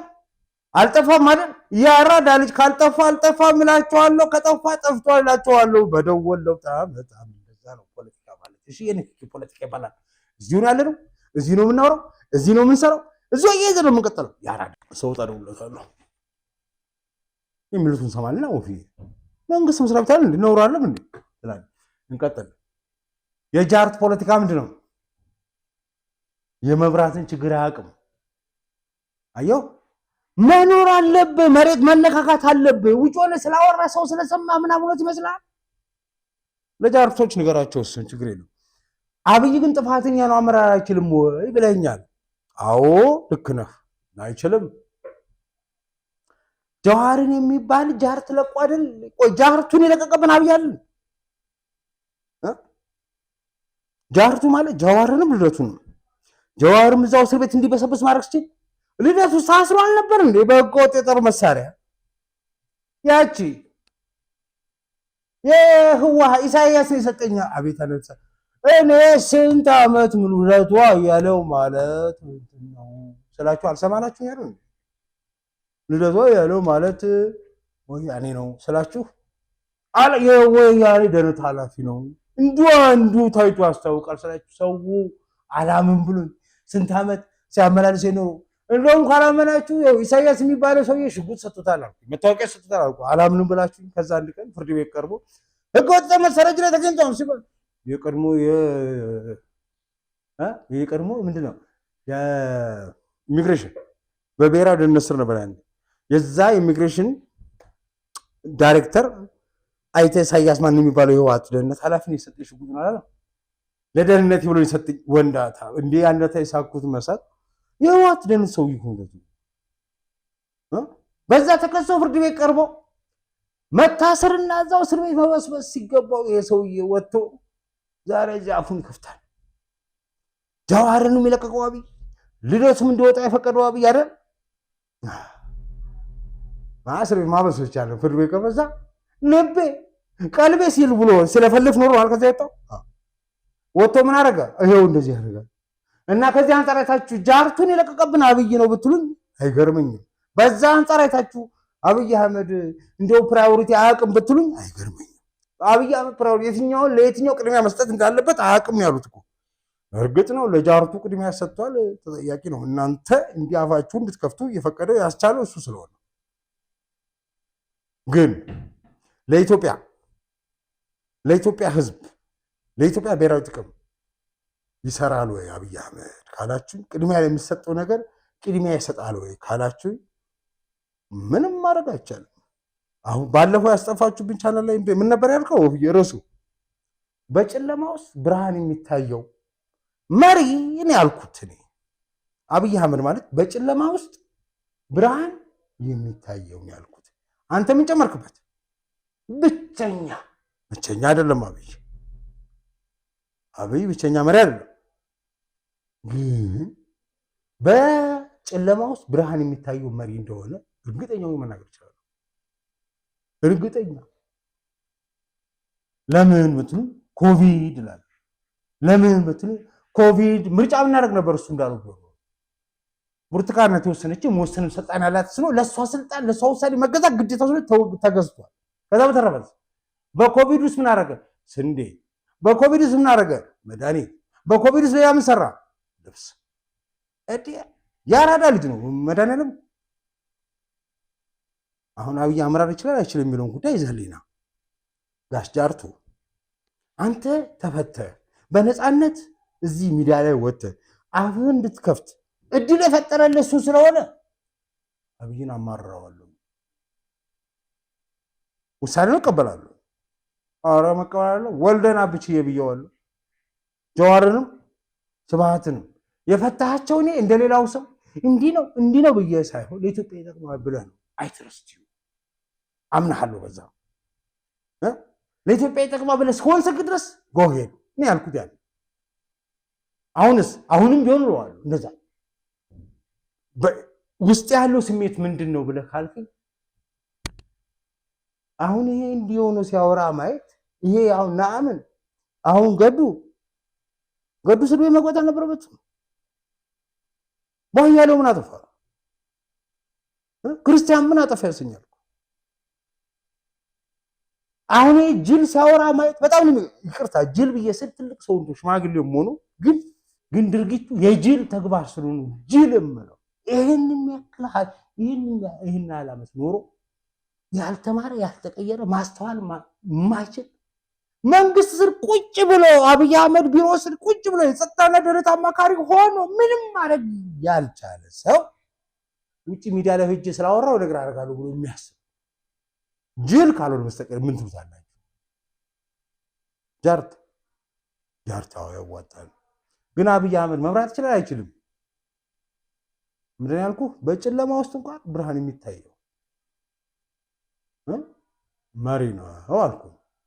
Speaker 1: አልጠፋም አይደል? ያራዳ ልጅ ካልጠፋ አልጠፋም እላቸዋለሁ፣ ከጠፋ ጠፍቷል እላቸዋለሁ። በደወል ለውጣ በጣም እንደዛ ነው ፖለቲካ ማለት። እሺ የንክኪ ፖለቲካ ይባላል። እዚሁ ነው ያለነው፣ እዚህ ነው የምናወራው፣ እዚህ ነው የምንሰራው፣ እዚሁ እየይዘን ነው የምንቀጥለው። ያራዳ ሰው ጠደውለታለሁ የሚሉትን ሰማልና ወፊ መንግስት መስሪያ ቤት አይደል እንኖራለን እንዴ ትላለህ። እንቀጥል። የጃርት ፖለቲካ ምንድን ነው? የመብራትን ችግር አያውቅም። አየው መኖር አለብህ። መሬት መነካካት አለብህ። ውጭ ሆነ ስላወራ ሰው ስለሰማ ምናምኖት ይመስላል። ለጃርቶች ንገራቸው፣ እሱን ችግር የለም። አብይ ግን ጥፋተኛ ነው አመራር አይችልም ወይ ብለኛል። አዎ ልክ ነህ፣ አይችልም። ጀዋርን የሚባል ጃርት ለቆ አይደል? ቆይ ጃርቱን የለቀቀብን አብይ አይደል? ጃርቱ ማለት ጀዋርንም ልደቱንም ጀዋርም እዛው እስር ቤት እንዲበሰብስ ማድረግ ሲችል ልደቱ ሳስሮ አልነበር እንዴ? በህገወጥ የጦር መሳሪያ ያቺ የህዋህ ኢሳያስን የሰጠኛ አቤት አለሳ እኔ ስንት ዓመት ሙሉ ልደቱ ያለው ማለት ነው ስላችሁ አልሰማናችሁ ያለው ልደቱ ያለው ማለት ወያኔ ነው ስላችሁ አለ። የወያኔ ደህንነት ኃላፊ ነው እንዱ ታይቶ ያስታውቃል ስላችሁ ሰው አላምን ብሎ ስንት ዓመት ሲያመላልስ የኖሩ እንደውም ካላመናችሁ ኢሳያስ የሚባለው ሰውዬ ሽጉጥ ሰጥቶታል አልኩ፣ መታወቂያ ሰጥቶታል አልኩ። አላምንም ብላችሁ ከዛ አንድ ቀን ፍርድ ቤት ቀርቦ ህገወጥ መሰረጅ ላይ ተገኝቷል ሲባል የቀድሞ ምንድነው የኢሚግሬሽን በብሔራዊ ደህንነት ስር ነበር ያለ የዛ ኢሚግሬሽን ዳይሬክተር አይተ ኢሳያስ ማን የሚባለው የህወሓት ደህንነት ኃላፊ ነው የሰጠኝ ሽጉጥ ማለት ነው። ለደህንነት ብሎ የሰጠኝ ወንዳታ እንዴ አንደታ የሳኩት መሳት የህወሓት ደህንነት ሰው ይሁን በዛ ተከሰው ፍርድ ቤት ቀርቦ መታሰርና እዛው እስር ቤት መበስበስ ሲገባው የሰውዬ ወጥቶ ዛሬ ዛፉን ይከፍታል። ጀዋርን የሚለቀቀው አብይ ልደቱም እንዲወጣ የፈቀደው አብይ አይደል? ማስር ማበሶች አለ ፍርድ ቤት ቀርቦ ልቤ ቀልቤ ሲል ብሎ ስለፈልፍ ኖሮ አልከዛ የጣው ወጥቶ ምን አረጋ? ይሄው እንደዚህ ያደርጋል። እና ከዚህ አንፃር አይታችሁ ጃርቱን የለቀቀብን አብይ ነው ብትሉኝ አይገርመኝም። በዛ አንፃር አይታችሁ አብይ አህመድ እንደው ፕራዮሪቲ አያውቅም ብትሉኝ አይገርመኝም። አብይ አህመድ ፕራዮሪቲ የትኛውን ለየትኛው ቅድሚያ መስጠት እንዳለበት አያውቅም ያሉት እኮ። እርግጥ ነው ለጃርቱ ቅድሚያ ሰጥቷል፣ ተጠያቂ ነው። እናንተ እንዲያፋችሁ እንድትከፍቱ እየፈቀደው ያስቻለው እሱ ስለሆነ ግን ለኢትዮጵያ ሕዝብ ለኢትዮጵያ ብሔራዊ ጥቅም ይሰራል ወይ አብይ አህመድ ካላችሁ፣ ቅድሚያ የሚሰጠው ነገር ቅድሚያ ይሰጣል ወይ ካላችሁ ምንም ማድረግ አይቻልም። አሁን ባለፈው ያስጠፋችሁብን ቻናል ላይ ምን ነበር ያልከው? ርዕሱ በጨለማ ውስጥ ብርሃን የሚታየው መሪ ነው ያልኩት እኔ። አብይ አህመድ ማለት በጨለማ ውስጥ ብርሃን የሚታየው ነው ያልኩት። አንተ ምን ጨመርክበት? ብቸኛ አይደለም አብይ ብቸኛ መሪ አይደለም። ግን በጨለማ ውስጥ ብርሃን የሚታየው መሪ እንደሆነ እርግጠኛው መናገር ይችላል። እርግጠኛ ለምን ብትሉ ኮቪድ ይላል። ለምን ብትሉ ኮቪድ ምርጫ ብናደርግ ነበር እሱ እንዳለው ብርቱካን የተወሰነች መወሰንም ስልጣን ያላት ስለ ለሷ ስልጣን ለሷ ውሳኔ መገዛት ግዴታ ተገዝቷል። ከዛ በተረፈ በኮቪድ ውስጥ ምን አደረገ? ስንዴ። በኮቪድ ውስጥ ምን አደረገ? መድኃኒት። በኮቪድ ውስጥ ሌላ ምን ሰራ? ልብስ። ያራዳ ልጅ ነው መድኃኒዓለም። አሁን አብይ አመራር ይችላል አይችልም የሚለውን ጉዳይ ይዘህልኝና ጋሽ ጃርቱ አንተ ተፈተህ በነፃነት እዚህ ሚዲያ ላይ ወጥተህ አፍህን እንድትከፍት እድል የፈጠረልህ እሱ ስለሆነ አብይን አማርረዋለሁ። ውሳኔውን እቀበላለሁ። ኧረ መቀበላለሁ። ወልደን አብችዬ ብየዋለሁ። ጀዋርንም ስብሃትንም የፈታሃቸው እኔ እንደሌላው ሰው እንዲህ ነው ብዬ ሳይሆን ለኢትዮጵያ ይጠቅማል ብለህ ነው። አይትረስቲው አምናለሁ። በዛ ለኢትዮጵያ ይጠቅማል ብለህ እስከወንሰግ ድረስ ጎሄድ እኔ ያልኩት ያለ አሁንም ቢሆን ነው እንደዛ ውስጥ ያለው ስሜት ምንድን ነው ብለህ ካልከኝ አሁን ይሄ እንዲሆነ ሲያወራ ማየት ይሄ አሁን ናአምን አሁን ገዱ ስለ መግባት አልነበረበትም። ባያለው ምን አጠፋ? ክርስቲያን ምን አጠፋ ያሰኛል? አሁን ጅል ሲያወራ ማየት በጣም ነው ይቅርታ፣ ጅል ብዬ ስል ትልቅ ሰው እንደ ሽማግሌም ሆኖ ግን ድርጊቱ የጅል ተግባር ስለሆነ ጅልም ነው። ይሄን የሚያክል ይሄን አላመስ ኖሮ ያልተማረ ያልተቀየረ ማስተዋል ማይችል መንግስት ስር ቁጭ ብሎ አብይ አህመድ ቢሮ ስር ቁጭ ብሎ የጸጥታና ደህንነት አማካሪ ሆኖ ምንም ማድረግ ያልቻለ ሰው ውጭ ሚዲያ ላይ ሄጄ ስላወራው ነገር አደርጋለሁ ብሎ የሚያስብ ጅል ካልሆነ በስተቀር ምን ትሉታላችሁ? ጃርታው ያዋጣል። ግን አብይ አህመድ መምራት ይችላል አይችልም? ምንድን ያልኩህ በጨለማ ውስጥ እንኳን ብርሃን የሚታየው መሪ ነው አልኩ።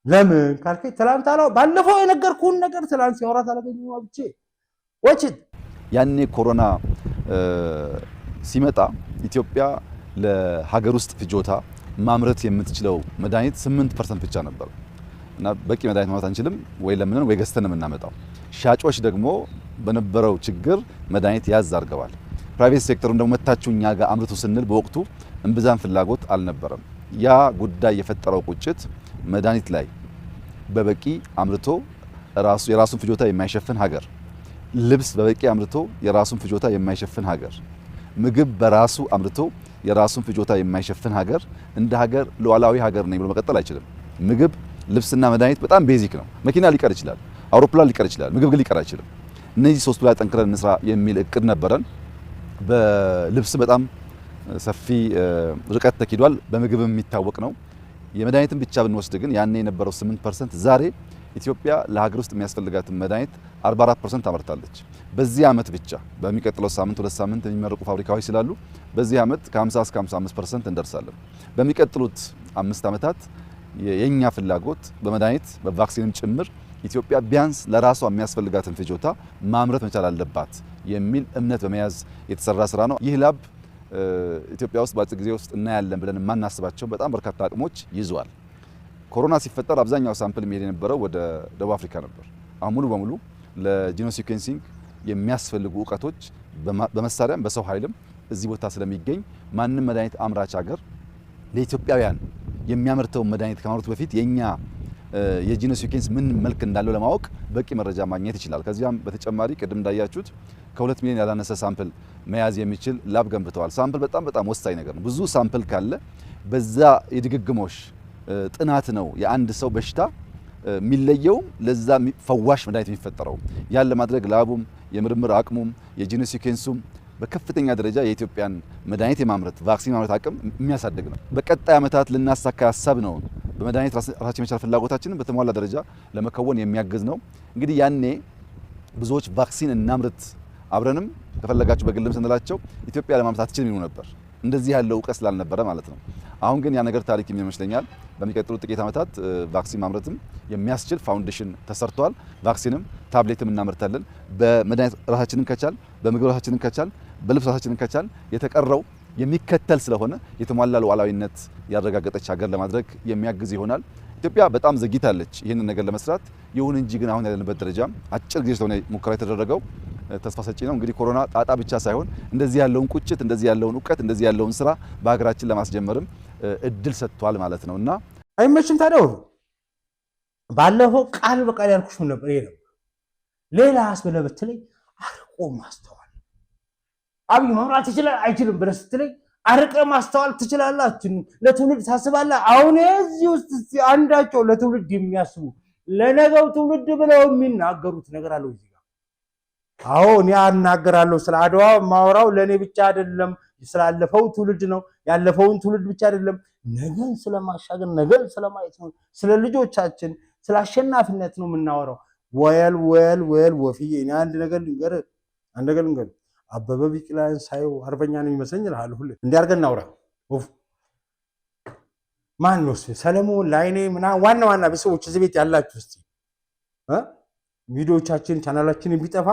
Speaker 1: ለምን ካልከኝ ትላንት አለው ባለፈው የነገርኩህን ነገር ትላንት ሲያወራት አላገኘሁም አብቼ ወጭት
Speaker 3: ያኔ ኮሮና ሲመጣ ኢትዮጵያ ለሀገር ውስጥ ፍጆታ ማምረት የምትችለው መድኃኒት 8% ብቻ ነበር እና በቂ መድኃኒት ማምረት አንችልም ወይ ለምንን ወይ ገዝተን የምናመጣው። ሻጮች ደግሞ በነበረው ችግር መድኃኒት ያዝ አድርገዋል። ፕራይቬት ሴክተሩን ደግሞ መታችሁ እኛ ጋር አምርቱ ስንል በወቅቱ እምብዛም ፍላጎት አልነበረም። ያ ጉዳይ የፈጠረው ቁጭት መድኃኒት ላይ በበቂ አምርቶ የራሱን ፍጆታ የማይሸፍን ሀገር፣ ልብስ በበቂ አምርቶ የራሱን ፍጆታ የማይሸፍን ሀገር፣ ምግብ በራሱ አምርቶ የራሱን ፍጆታ የማይሸፍን ሀገር እንደ ሀገር ሉዓላዊ ሀገር ነኝ ብሎ መቀጠል አይችልም። ምግብ፣ ልብስና መድኃኒት በጣም ቤዚክ ነው። መኪና ሊቀር ይችላል፣ አውሮፕላን ሊቀር ይችላል፣ ምግብ ግን ሊቀር አይችልም። እነዚህ ሶስቱ ላይ ጠንክረን እንስራ የሚል እቅድ ነበረን። በልብስ በጣም ሰፊ ርቀት ተኪዷል። በምግብም የሚታወቅ ነው። የመድኃኒትን ብቻ ብንወስድ ግን ያኔ የነበረው 8% ዛሬ ኢትዮጵያ ለሀገር ውስጥ የሚያስፈልጋትን መድኃኒት 44% ታመርታለች። በዚህ ዓመት ብቻ በሚቀጥለው ሳምንት 2 ሳምንት የሚመረቁ ፋብሪካዎች ስላሉ በዚህ ዓመት ከ50 እስከ 55% እንደርሳለን። በሚቀጥሉት 5 ዓመታት የኛ ፍላጎት በመድኃኒት በቫክሲንም ጭምር ኢትዮጵያ ቢያንስ ለራሷ የሚያስፈልጋትን ፍጆታ ማምረት መቻል አለባት የሚል እምነት በመያዝ የተሰራ ስራ ነው። ይህ ላብ ኢትዮጵያ ውስጥ በአጭር ጊዜ ውስጥ እናያለን ብለን የማናስባቸው በጣም በርካታ አቅሞች ይዟል። ኮሮና ሲፈጠር አብዛኛው ሳምፕል የሚሄድ የነበረው ወደ ደቡብ አፍሪካ ነበር። አሁን ሙሉ በሙሉ ለጂኖም ሲኩዌንሲንግ የሚያስፈልጉ ዕውቀቶች በመሳሪያም በሰው ኃይልም እዚህ ቦታ ስለሚገኝ ማንም መድኃኒት አምራች ሀገር ለኢትዮጵያውያን የሚያመርተው መድኃኒት ከማምረቱ በፊት የኛ የጂኖም ሲኩዌንስ ምን መልክ እንዳለው ለማወቅ በቂ መረጃ ማግኘት ይችላል። ከዚያም በተጨማሪ ቅድም እንዳያችሁት ከ2 ሚሊዮን ያላነሰ ሳምፕል መያዝ የሚችል ላብ ገንብተዋል። ሳምፕል በጣም ወሳኝ ነገር ነው። ብዙ ሳምፕል ካለ በዛ የድግግሞሽ ጥናት ነው የአንድ ሰው በሽታ የሚለየው ለዛ ፈዋሽ መድኃኒት የሚፈጠረው። ያን ለማድረግ ላቡም የምርምር አቅሙም የጂኖም ሲኩዌንሱም በከፍተኛ ደረጃ የኢትዮጵያን መድኃኒት የማምረት ቫክሲን ማምረት አቅም የሚያሳድግ ነው። በቀጣይ ዓመታት ልናሳካ ያሰብ ነው በመድኃኒት ራሳችን የመቻል ፍላጎታችንን በተሟላ ደረጃ ለመከወን የሚያግዝ ነው። እንግዲህ ያኔ ብዙዎች ቫክሲን እናምርት አብረንም ከፈለጋችሁ በግልም ስንላቸው ኢትዮጵያ ለማምረት አትችልም ይሉ ነበር። እንደዚህ ያለው ዕውቀት ስላልነበረ ማለት ነው። አሁን ግን ያ ነገር ታሪክ ይመስለኛል። በሚቀጥሉት ጥቂት ዓመታት ቫክሲን ማምረትም የሚያስችል ፋውንዴሽን ተሰርቷል። ቫክሲንም ታብሌትም እናመርታለን። በመድኃኒት ራሳችንን ከቻል፣ በምግብ ራሳችንን ከቻል፣ በልብስ ራሳችንን ከቻል የተቀረው የሚከተል ስለሆነ የተሟላ ሉዓላዊነት ያረጋገጠች ሀገር ለማድረግ የሚያግዝ ይሆናል። ኢትዮጵያ በጣም ዘግይታለች ይህንን ነገር ለመስራት። ይሁን እንጂ ግን አሁን ያለንበት ደረጃ አጭር ጊዜ ስለሆነ ሙከራ የተደረገው ተስፋ ሰጪ ነው። እንግዲህ ኮሮና ጣጣ ብቻ ሳይሆን እንደዚህ ያለውን ቁጭት፣ እንደዚህ ያለውን ዕውቀት፣ እንደዚህ ያለውን ስራ በሀገራችን ለማስጀመርም እድል ሰጥቷል ማለት ነውና
Speaker 1: አይመችም። ታዲያ ባለፈው ቃል በቃል ያልኩሽ ምን ነበር? ይሄ ነው ሌላ አስበለ ብትለኝ አርቆ ማስተዋል አብይ መምራት ይችላል አይችልም ብለህ ስትለኝ አርቀ ማስተዋል ትችላላችሁ፣ ለትውልድ ታስባለህ። አሁን እዚህ ውስጥ አንዳቸው ለትውልድ የሚያስቡ ለነገው ትውልድ ብለው የሚናገሩት ነገር አለው እዚህ ጋር። አዎ እኔ አናገራለሁ ስለ አድዋ ማወራው ለኔ ብቻ አይደለም፣ ስላለፈው ትውልድ ነው። ያለፈውን ትውልድ ብቻ አይደለም፣ ነገን ስለማሻገር ነገን ስለማየት ነው። ስለ ልጆቻችን ስለ አሸናፊነት ነው የምናወራው። ወል ወፍዬ እኔ አንድ ነገር ልንገር አበበ ቢቂላን ሳየው አርበኛ ነው የሚመስለኝ እልሃለሁ። ሁሌ እንዲያርገን እናውራ። ማን ነው ሰለሞን ላይኔ ምናምን ዋና ቤተሰቦች እዚህ ቤት ያላችሁ እስቲ ቪዲዮቻችን ቻናላችን ቢጠፋ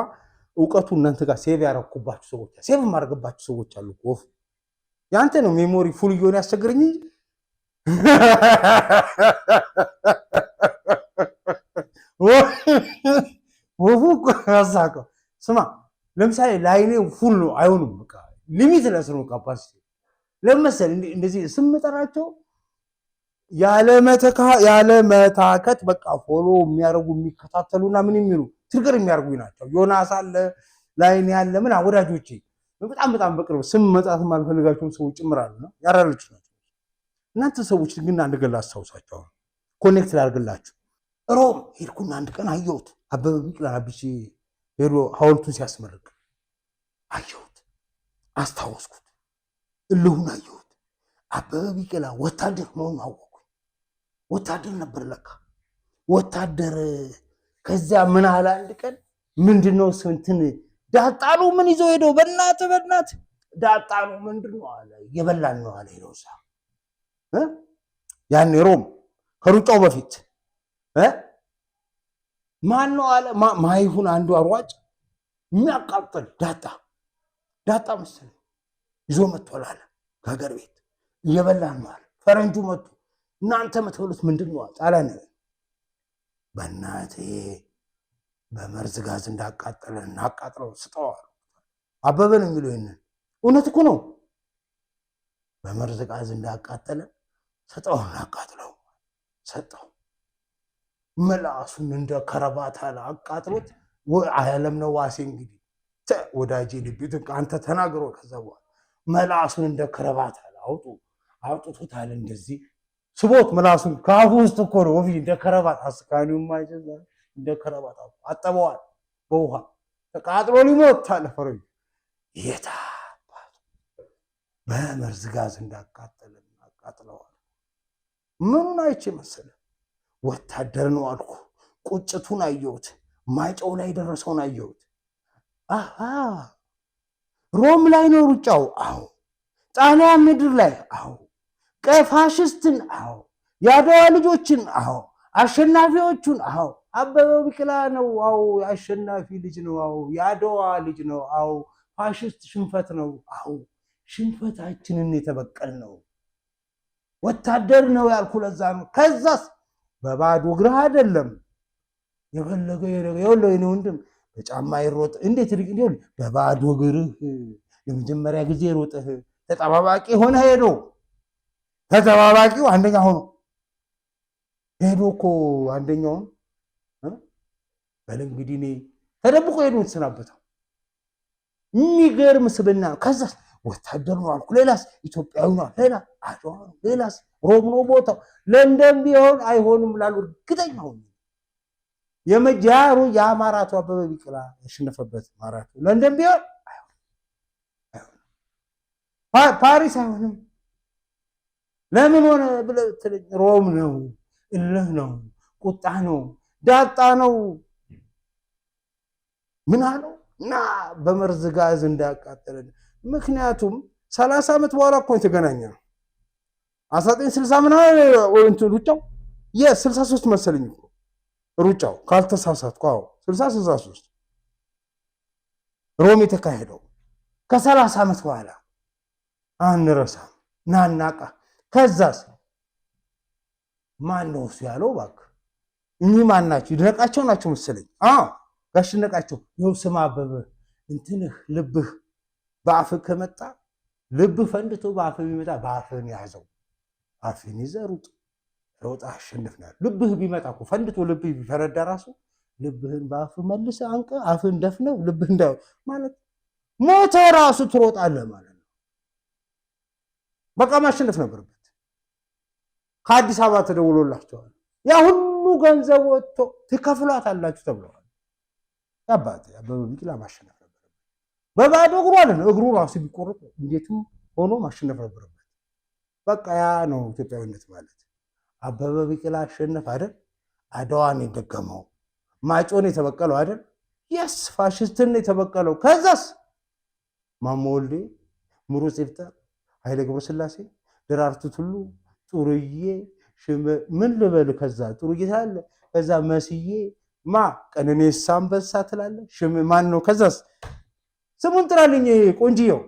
Speaker 1: ዕውቀቱ እናንተ ጋር ሴቭ ያረኩባችሁ ሰዎች ሴቭ ማድረግባችሁ ሰዎች አሉ። ያንተ ነው ሜሞሪ ፉል እየሆነ ያስቸግረኝ እንጂ ያሳቀው ስማ። ለምሳሌ ላይኔ ፉል ነው አይሆንም። በቃ ሊሚት ለስሩ ካፓሲቲ ለምሳሌ እንደዚህ ስምጠራቸው ያለ መታከት በቃ ፎሎ የሚያደርጉ የሚከታተሉና ምን የሚሉ ትርግር የሚያደርጉ ናቸው። ዮናስ አለ ላይኔ ያለ ምን ወዳጆቼ በጣም በቅርብ ስም መጣት ማልፈልጋቸውን ሰዎች ጭምራሉ ነው ያራለች ናቸው። እናንተ ሰዎች ግን አንድ ገላ አስታውሳቸው ኮኔክት ላድርግላችሁ። ሮም ሄድኩና አንድ ቀን አየሁት አበበ ቢቂላን አብቼ ሄዶ ሐውልቱን ሲያስመርቅ አየሁት፣ አስታወስኩት፣ እልሁን አየሁት። አበበ ቢቂላ ወታደር መሆኑን አወቅኩ። ወታደር ነበር ለካ ወታደር። ከዚያ ምን አለ አንድ ቀን ምንድነው እንትን ዳጣኑ ምን ይዞ ሄዶ በእናት ዳጣኑ ምንድነው አለ የበላን ነው አለ ሄዶሳ ያኔ ሮም ከሩጫው በፊት ማን ነው አለ ማይሁን አንዱ አሯጭ የሚያቃጥል ዳጣ መሰለኝ ይዞ መጥቷል አለ ከሀገር ቤት እየበላን ነው አለ። ፈረንጁ መጥቶ እናንተ የምትበሉት ምንድነው አለ። በእናቴ በመርዝ ጋዝ እንዳቃጠለን እናቃጥለው ስጠው አሉ። አበበ ነው የሚለው ይሄንን እውነት እኮ ነው። በመርዝ ጋዝ እንዳቃጠለን ስጠው እናቃጥለው ሰጠው። ምላሱን እንደ ከረባት አለ አቃጥሎት ዓለም ነው ዋሴ እንግዲህ ወዳጄ ልቢት አንተ ተናግሮ ከዛ በኋላ ምላሱን እንደ ከረባት አለ አውጥቶታል። እንደዚህ ስቦት ምላሱን ካፉ ውስጥ እኮ ነው ወፊ እንደ ከረባት አስካኒው ማይዘዛ እንደ ከረባት አጠበዋል በውሃ ተቃጥሎ ሊሞት አለ ፈረኝ የታ በመርዝ ጋዝ እንዳቃጠለን አቃጥለዋል። ምኑን አይቼ መሰለ ወታደር ነው አልኩ። ቁጭቱን አየሁት፣ ማይጨው ላይ ደረሰውን አየሁት። አሃ ሮም ላይ ነው ሩጫው። አዎ ጣሊያን ምድር ላይ አዎ ቀይ ፋሽስትን አዎ የአድዋ ልጆችን አዎ አሸናፊዎቹን አዎ አበበ ቢቂላ ነው አዎ አሸናፊ ልጅ ነው አዎ የአድዋ ልጅ ነው አዎ ፋሽስት ሽንፈት ነው አዎ ሽንፈታችንን የተበቀል ነው ወታደር ነው ያልኩ ለዛ ነው። ከዛስ በባዶ እግርህ አይደለም የፈለገው የኔ ወንድም በጫማ ይሮጥ እንዴት ርቅ እንዲሆን በባዶ እግርህ ለመጀመሪያ ጊዜ ሮጠህ ተጠባባቂ ሆነ ሄዶ ተጠባባቂው አንደኛ ሆኖ ሄዶ እኮ አንደኛውን በል እንግዲህ እኔ ተደብቆ ሄዶ የተሰናበተው የሚገርም ስብና። ከዛ ወታደር ነው አልኩ። ሌላስ ኢትዮጵያዊ ነው፣ ሌላ አድዋ ነው፣ ሌላስ ሮም ነው ቦታው። ለንደን ቢሆን አይሆንም ላሉ እርግጠኛ ሆኜ የመጃሩ የማራቶ አበበ ቢቂላ ያሸነፈበት ማራቶ ለንደን ቢሆን ፓሪስ አይሆንም። ለምን ሆነ ብለህ ሮም ነው፣ እልህ ነው፣ ቁጣ ነው፣ ዳጣ ነው። ምን አለው እና በመርዝ ጋዝ እንዳያቃጠለን። ምክንያቱም 30 ዓመት በኋላ እኮ የተገናኘ ነው። 1960 ምናምን ሩጫው የ63 መሰለኝ እኮ ሩጫው ካልተሳሳትኩ። አዎ 63 ሮም የተካሄደው ከ30 ዓመት በኋላ አንረሳም። ናናቃ ከዛስ ማን ነው እሱ ያለው? እባክህ እኚህ ማን ናቸው? ይድነቃቸው ናቸው መሰለኝ። አዎ ጋሽ ይድነቃቸው። ይኸው ስማ አበበ እንትንህ ልብህ በአፍህ ከመጣ ልብህ ፈንድቶ በአፍህ ቢመጣ በአፍህን ያዘው። አፍህን ይዘህ ሩጥ፣ ሮጣ አሸንፍናል። ልብህ ቢመጣ እኮ ፈንድቶ ልብህ ቢፈረዳ ራሱ ልብህን በአፍህ መልሰህ አንቀህ አፍህን ደፍነው ልብህ እንዳ ማለት ሞተ ራሱ ትሮጣለህ ማለት ነው። በቃ ማሸነፍ ነበረበት። ከአዲስ አበባ ተደውሎላቸዋል። ያ ሁሉ ገንዘብ ወጥቶ ትከፍሏታላችሁ ተብለዋል። አባቴ አበበ ቢቂላ ማሸነፍ ነበረበት። በባዶ እግሩ አለ እግሩ ራሱ ቢቆርጥ እንዴትም ሆኖ ማሸነፍ ነበረበት። በቃ ያ ነው ኢትዮጵያዊነት ማለት። አበበ ቢቂላ አሸነፍ አይደል? አድዋን የደገመው ማጮን የተበቀለው አይደል? የስ ፋሽስትን የተበቀለው። ከዛስ ማሞ ወልዴ፣ ምሩጽ ይፍጠር፣ ኃይሌ ገብረስላሴ፣ ደራርቱ ቱሉ፣ ጥሩዬ ምን ልበል? ከዛ ጥሩዬ ታለ፣ ከዛ መስዬ ቀነኒሳ አንበሳ ትላለ። ማን ነው? ከዛስ ስሙን ጥራልኝ። ቆንጂየው፣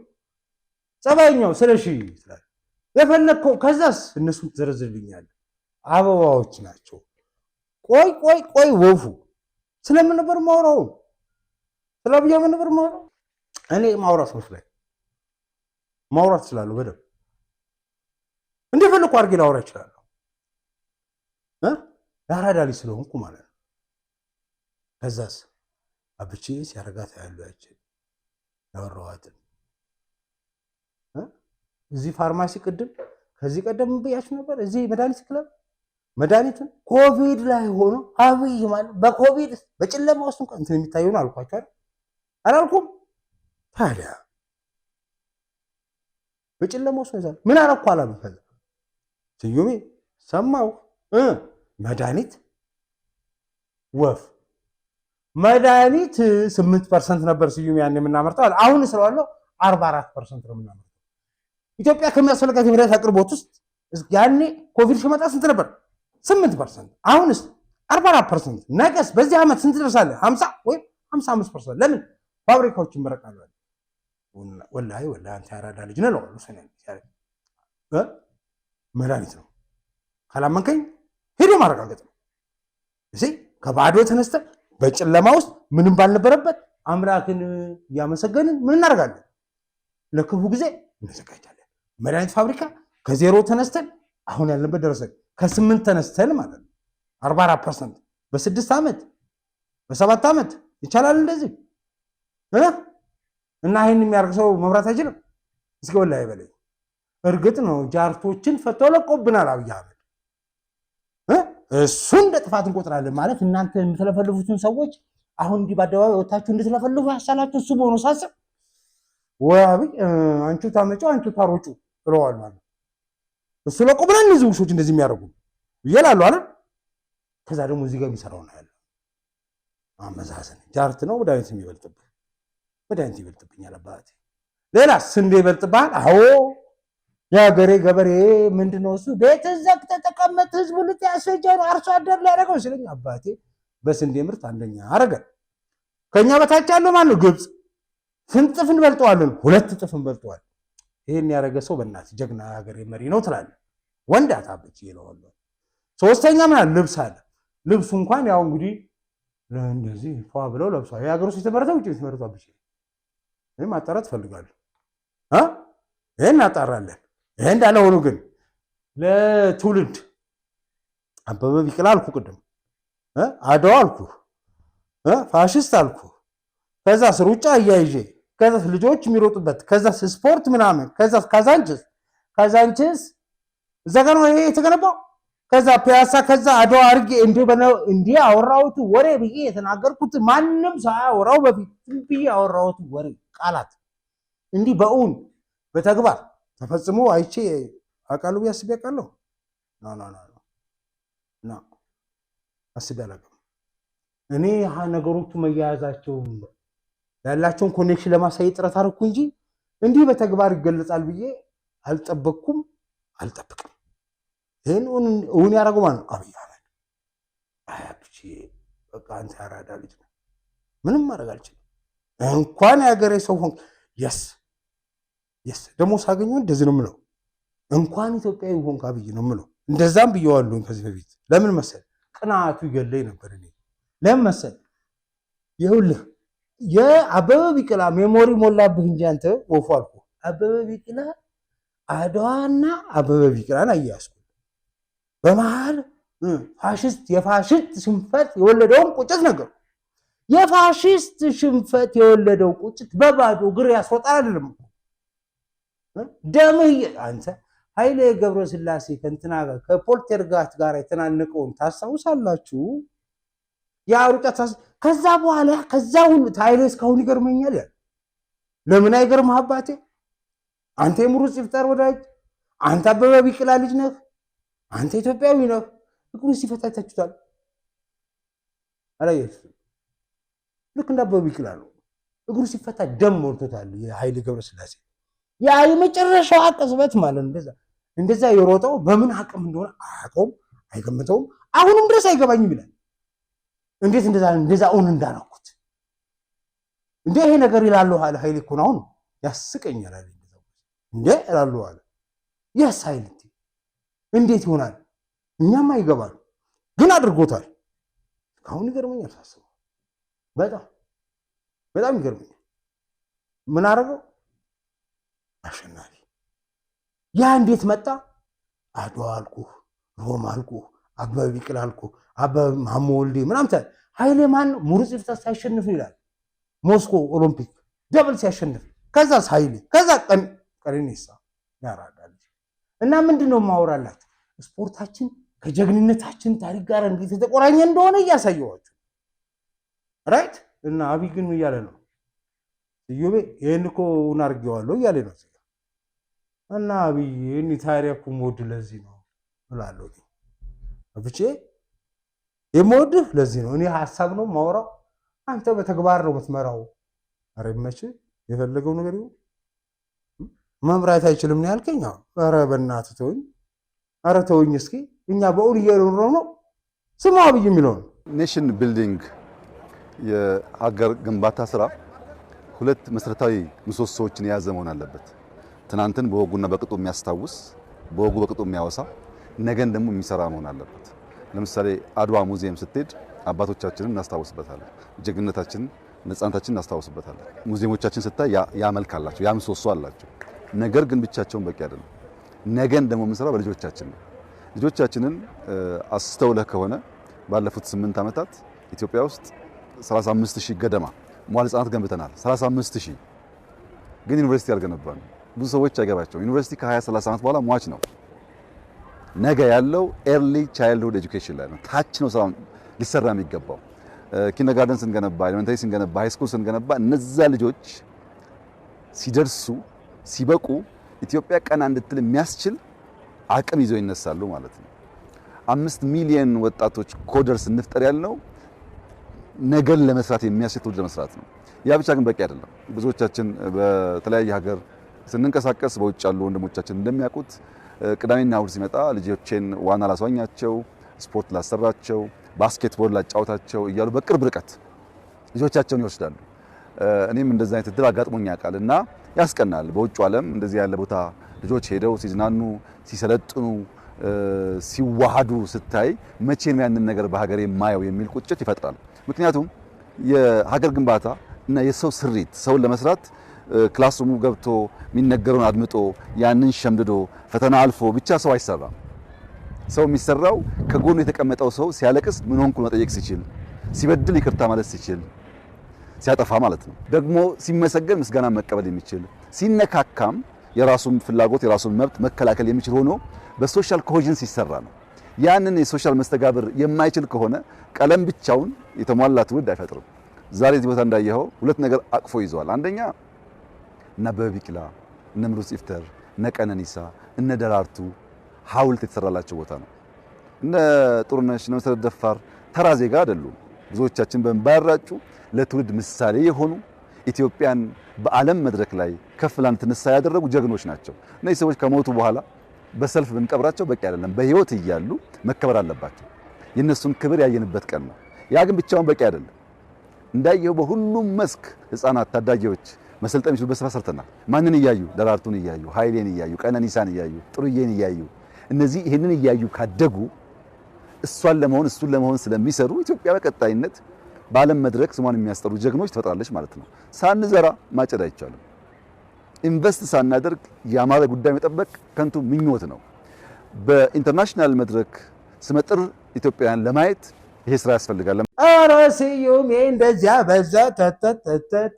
Speaker 1: ጸባይኛው ስለሺ ትላለ። የፈለግከው ከዛስ እነሱን ትዘረዝርልኛለህ። አበባዎች ናቸው። ቆይ ወፉ ስለምን ነበር ማውራው? ስለብያ ምን ነበር ማውራው? እኔ ማውራት መስሎኝ ማውራት እችላለሁ በደምብ እንደፈለኩ አድርጌ ላውራ እችላለሁ። ያራዳ ልጅ ስለሆንኩ ማለት ነው። ከዛስ አብቼ ሲያረጋት ያለው ያችን ያወራዋትን እዚህ ፋርማሲ ከዚህ ቀደም ብያችሁ ነበር። እዚህ መድኃኒት ክለብ መድኃኒቱን ኮቪድ ላይ ሆኖ አብይ ማለት በኮቪድ በጨለማ ውስጥ እንትን የሚታየው ነው አልኳችሁ አይደል? አላልኩም? ታዲያ በጨለማ ውስጥ ነው። ምን አረኩ አላም ከዛ ስዩሜ ሰማው መድኃኒት ወፍ መድኃኒት 8% ነበር ስዩሜ ያን የምናመርተው። አሁን ስለዋለው 44% ነው የምናመርተው። ኢትዮጵያ ከሚያስፈልጋት የመድኃኒት አቅርቦት ውስጥ ያኔ ኮቪድ ሲመጣ ስንት ነበር? 8%። አሁንስ 44%። ነገስ በዚህ ዓመት ስንት ደርሳለህ? 50 ወይም 55%። ለምን ፋብሪካዎች ይመረቃሉ? ወላሂ አንተ ያራዳ ልጅ ነህ ለዋሉ መድኃኒት ነው። ካላመንከኝ ሄዶ ማረጋገጥ ነው። እዚህ ከባዶ ተነስተን በጨለማ ውስጥ ምንም ባልነበረበት አምላክን እያመሰገንን ምን እናደርጋለን? ለክፉ ጊዜ እንዘጋጃለን። መድኃኒት ፋብሪካ ከዜሮ ተነስተን አሁን ያለንበት ደረሰን። ከ8 ተነስተን ማለት ነው 44% በ6 ዓመት በ7 ዓመት ይቻላል እንደዚህ እና ይህን የሚያደርግ ሰው መምራት አይችልም። እስኪ ወላሂ በለኝ። እርግጥ ነው ጃርቶችን ፈቶ ለቆብናል አብይ አህመድ። እሱ እንደ ጥፋት እንቆጥራለን ማለት እናንተ የምትለፈልፉትን ሰዎች አሁን እንዲህ በአደባባይ ወታችሁ እንድትለፈልፉ ያሳላችሁ እሱ በሆነ ሳስብ ወይ አብይ አንቺ ታመጪው አንቺ ታሮጩ ብለዋል ማለት እሱ ለቆብናል። እነዚህ ውሾች እንደዚህ የሚያደርጉ ይላሉ አይደል? ከዛ ደግሞ እዚህ ጋር የሚሰራው ነው ያለው አመዛዘን። ጃርት ነው መድኃኒት የሚበልጥብህ። መድኃኒት ይበልጥብኛል አባቴ። ሌላ ስንዴ ይበልጥብሃል? አዎ የሀገሬ ገበሬ ምንድነው እሱ ቤት ዘግተህ ተቀመጥ ህዝቡ ልትያስፈጀው ነው አርሶ አደር ሊያደርገው ሲለኝ አባቴ በስንዴ ምርት አንደኛ አረገ። ከኛ በታች ያለው ማን ነው? ግብፅ። ስንት እጥፍ እንበልጠዋለን? 2 እጥፍ እንበልጠዋል። ይሄን ያደረገ ሰው በእናትህ ጀግና ሀገሬ መሪ ነው ትላለህ። ወንድ አታብጭ ይለዋል። ሶስተኛ ምን አለ? ልብስ አለ። ልብሱ እንኳን ያው እንግዲህ እንደዚህ ፏ ብለው ለብሷል። የሀገር ውስጥ የተመረተው ውጭ የተመረተው አብሽ ይሄን ማጣራት ፈልጋለሁ። ይሄን እናጣራለን። ይሄ እንዳለ ሆኖ ግን ለትውልድ አበበ ቢቂላ አልኩ ቅድም አድዋ አልኩ ፋሽስት አልኩ ከዛ ሩጫ አያይዤ ከዛ ልጆች የሚሮጡበት ከዛ ስፖርት ምናምን ከዛ ካዛንችስ እዛ ጋር ነው ይሄ የተገነባው። ከዛ ፒያሳ ከዛ አድዋ አድርጌ እንዲህ አወራሁት ወሬ ብዬ የተናገርኩት ማንም ሳያወራው በፊት ብዬ አወራሁት ወሬ ቃላት እንዲህ በእውን በተግባር ተፈጽሞ አይቼ አውቃለሁ ብዬ አስቤ አውቃለሁ? ና አስቤ አላውቅም። እኔ ነገሮቹ መያያዛቸው ያላቸውን ኮኔክሽን ለማሳየት ጥረት አደረኩ እንጂ እንዲህ በተግባር ይገለጻል ብዬ አልጠበቅኩም፣ አልጠብቅም። ይህን እውን ያደረገው ማለት ነው አብይ አህመድ። አያብቼ በቃ አንተ ያራዳ ልጅ ነው፣ ምንም ማድረግ አልችልም። እንኳን የሀገሬ ሰው ሆንክ። የስ ደግሞ ሳገኘው እንደዚህ ነው የምለው፣ እንኳን ኢትዮጵያዊ ሆንክ አብይ ነው የምለው። እንደዛም ብየዋለሁ ከዚህ በፊት። ለምን መሰል ቅናቱ ይገለኝ ነበር። እኔ ለምን መሰል ይኸውልህ የአበበ ቢቂላ ሜሞሪ ሞላብህ እንጂ አንተ ወፉ አልኩህ። አበበ ቢቂላ አድዋና አበበ ቢቂላን አያያዝኩ። በመሃል የፋሽስት ሽንፈት የወለደውን ቁጭት ነገር የፋሽስት ሽንፈት የወለደው ቁጭት በባዶ እግር ያስወጣል አይደለም ደምህ አንተ ኃይሌ ገብረስላሴ ከእንትና ጋር ከፖልተርጋት ጋር የተናነቀውን ታስታውሳላችሁ? የአሩጫ ከዛ በኋላ ከዛ ሁሉ ኃይሌ እስካሁን ይገርመኛል። ያለ ለምን አይገርምህ አባቴ? አንተ የምሩጽ ይፍጠር ወዳጅ፣ አንተ አበበ ቢቂላ ልጅ ነህ፣ አንተ ኢትዮጵያዊ ነህ። እግሩን ሲፈታ ታችሁታል። አላየህ? ልክ እንደ አበበ ቢቂላ ነው። እግሩ ሲፈታ ደም ሞልቶታል የኃይሌ ገብረስላሴ። ያ የመጨረሻው ቅጽበት ማለት እንደዛ የሮጠው በምን አቅም እንደሆነ አያውቀውም፣ አይገምተውም። አሁንም ድረስ አይገባኝም ይላል። እንዴት እንደዛ ኦን እንዳረኩት እንዴ ይሄ ነገር ይላሉ አለ ኃይሌ እኮ ነው። አሁን ያስቀኛል አለ እንዴ ይላሉ አለ ያስ ኃይሌ እንዴት ይሆናል? እኛም አይገባል ግን አድርጎታል። አሁን ይገርመኛል ሳስበው፣ በጣም ይገርመኛል። ምን አደረገው? አሸናፊ ያ እንዴት መጣ? አድዋ አልኩህ፣ ሮማ አልኩህ፣ አበበ ቢቂላ አልኩህ፣ አበበ ማሞ ወልዴ ምናምን ኃይሌ ማን ሙሩጽ ይፍጠር ሲያሸንፍ ይላል። ሞስኮ ኦሎምፒክ ደብል ሲያሸንፍ፣ ከዛስ ኃይሌ፣ ከዛ ቀነኒሳ ያራዳል። እና ምንድነው ማወራላችሁ? ስፖርታችን ከጀግንነታችን ታሪክ ጋር እንዴት የተቆራኘ እንደሆነ እያሳየዋችሁ ራይት። እና አብይ ግን እያለ ነው እዩቤ ይሄን እኮ እናርገዋለሁ እያለ ነው። እና አብይ እኔ ታሪኩ ሞድ ለዚህ ነው እላለሁ። አብቼ የሞድህ ለዚህ ነው። እኔ ሐሳብ ነው ማወራው፣ አንተ በተግባር ነው የምትመራው። ኧረ ይመችህ፣ የፈለገው ነገር ይሁን። መምራት አይችልም ነው ያልከኝ? ኧረ በእናትህ ተወኝ፣ ኧረ ተወኝ እስኪ። እኛ በእውን እየኖርነው ነው። ስማ አብይ የሚለውን
Speaker 3: ኔሽን ቢልዲንግ የሀገር ግንባታ ስራ ሁለት መሰረታዊ ምሰሶዎችን የያዘ መሆን አለበት። ትናንትን በወጉና በቅጡ የሚያስታውስ፣ በወጉ በቅጡ የሚያወሳ፣ ነገን ደግሞ የሚሰራ መሆን አለበት። ለምሳሌ አድዋ ሙዚየም ስትሄድ አባቶቻችንን እናስታውስበታለን፣ ጀግንነታችንን፣ ነፃነታችንን እናስታውስበታለን። ሙዚየሞቻችን ስታይ ያ መልክ አላቸው፣ ያ ምሰሶ አላቸው። ነገር ግን ብቻቸውን በቂ አይደለም። ነገን ደግሞ የምንሰራው በልጆቻችን ነው። ልጆቻችንን አስተውለህ ከሆነ ባለፉት 8 ዓመታት ኢትዮጵያ ውስጥ 35000 ገደማ መዋዕለ ሕፃናት ገንብተናል። 35000 ግን ዩኒቨርሲቲ አልገነባን። ብዙ ሰዎች አይገባቸው። ዩኒቨርሲቲ ከ20-30 ዓመት በኋላ ሟች ነው። ነገ ያለው ኤርሊ ቻይልድሁድ ኤጁኬሽን ላይ ነው። ታች ነው ስራው ሊሰራ የሚገባው። ኪንደርጋርተን ስንገነባ፣ ኤሌመንታሪ ስንገነባ፣ ሃይስኩል ስንገነባ እነዛ ልጆች ሲደርሱ ሲበቁ ኢትዮጵያ ቀና እንድትል የሚያስችል አቅም ይዘው ይነሳሉ ማለት ነው። 5 ሚሊዮን ወጣቶች ኮደርስ እንፍጠር ያልነው ነገን ለመስራት የሚያስችል ትውልድ ለመስራት ነው። ያ ብቻ ግን በቂ አይደለም። ብዙዎቻችን በተለያየ ሀገር ስንንቀሳቀስ በውጭ ያሉ ወንድሞቻችን እንደሚያውቁት ቅዳሜና እሁድ ሲመጣ ልጆቼን ዋና ላስዋኛቸው፣ ስፖርት ላሰራቸው፣ ባስኬትቦል ላጫውታቸው እያሉ በቅርብ ርቀት ልጆቻቸውን ይወስዳሉ። እኔም እንደዛ አይነት እድል አጋጥሞኝ ያውቃል እና ያስቀናል። በውጭ ዓለም እንደዚህ ያለ ቦታ ልጆች ሄደው ሲዝናኑ፣ ሲሰለጥኑ፣ ሲዋሃዱ ስታይ መቼም ያንን ነገር በሀገሬ የማየው የሚል ቁጭት ይፈጥራል። ምክንያቱም የሀገር ግንባታ እና የሰው ስሪት ሰውን ለመስራት ክላስሩሙ ገብቶ የሚነገረውን አድምጦ ያንን ሸምድዶ ፈተና አልፎ ብቻ ሰው አይሰራም። ሰው የሚሰራው ከጎኑ የተቀመጠው ሰው ሲያለቅስ ምን ሆንኩ መጠየቅ ሲችል፣ ሲበድል ይቅርታ ማለት ሲችል፣ ሲያጠፋ ማለት ነው። ደግሞ ሲመሰገን ምስጋና መቀበል የሚችል ሲነካካም የራሱን ፍላጎት የራሱን መብት መከላከል የሚችል ሆኖ በሶሻል ኮሄዥን ሲሰራ ነው። ያንን የሶሻል መስተጋብር የማይችል ከሆነ ቀለም ብቻውን የተሟላ ትውልድ አይፈጥርም። ዛሬ እዚህ ቦታ እንዳየኸው ሁለት ነገር አቅፎ ይዟል። አንደኛ እነ አበበ ቢቂላ፣ እነ ምሩጽ ይፍጠር፣ እነ ቀነኒሳ፣ እነ ደራርቱ ሐውልት የተሰራላቸው ቦታ ነው። እነ ጥሩነሽ፣ እነ መሰረት ደፋር ተራ ዜጋ አይደሉም። ብዙዎቻችን በእንባያራጩ ለትውልድ ምሳሌ የሆኑ ኢትዮጵያን በዓለም መድረክ ላይ ከፍ ላንትነሳ ያደረጉ ጀግኖች ናቸው። እነዚህ ሰዎች ከሞቱ በኋላ በሰልፍ ብንቀብራቸው በቂ አይደለም። በህይወት እያሉ መከበር አለባቸው። የነሱን ክብር ያየንበት ቀን ነው። ያ ግን ብቻውን በቂ አይደለም። እንዳየው በሁሉም መስክ ህፃናት፣ ታዳጊዎች መሰልጠን የሚችሉበት ስራ ሰርተናል። ማንን እያዩ? ደራርቱን እያዩ፣ ኃይሌን እያዩ፣ ቀነኒሳን እያዩ፣ ጥሩዬን እያዩ። እነዚህ ይሄንን እያዩ ካደጉ እሱን ለመሆን ስለሚሰሩ ኢትዮጵያ በቀጣይነት በዓለም መድረክ ስሟን የሚያስጠሩ ጀግኖች ትፈጥራለች ማለት ነው። ሳንዘራ ማጨድ አይቻልም። ኢንቨስት ሳናደርግ ያማረ ጉዳይ መጠበቅ ከንቱ ምኞት ነው። በኢንተርናሽናል መድረክ ስመጥር ኢትዮጵያን ለማየት ይሄ ስራ ያስፈልጋል።
Speaker 1: ኧረ ስዩም እንደዚያ በዛ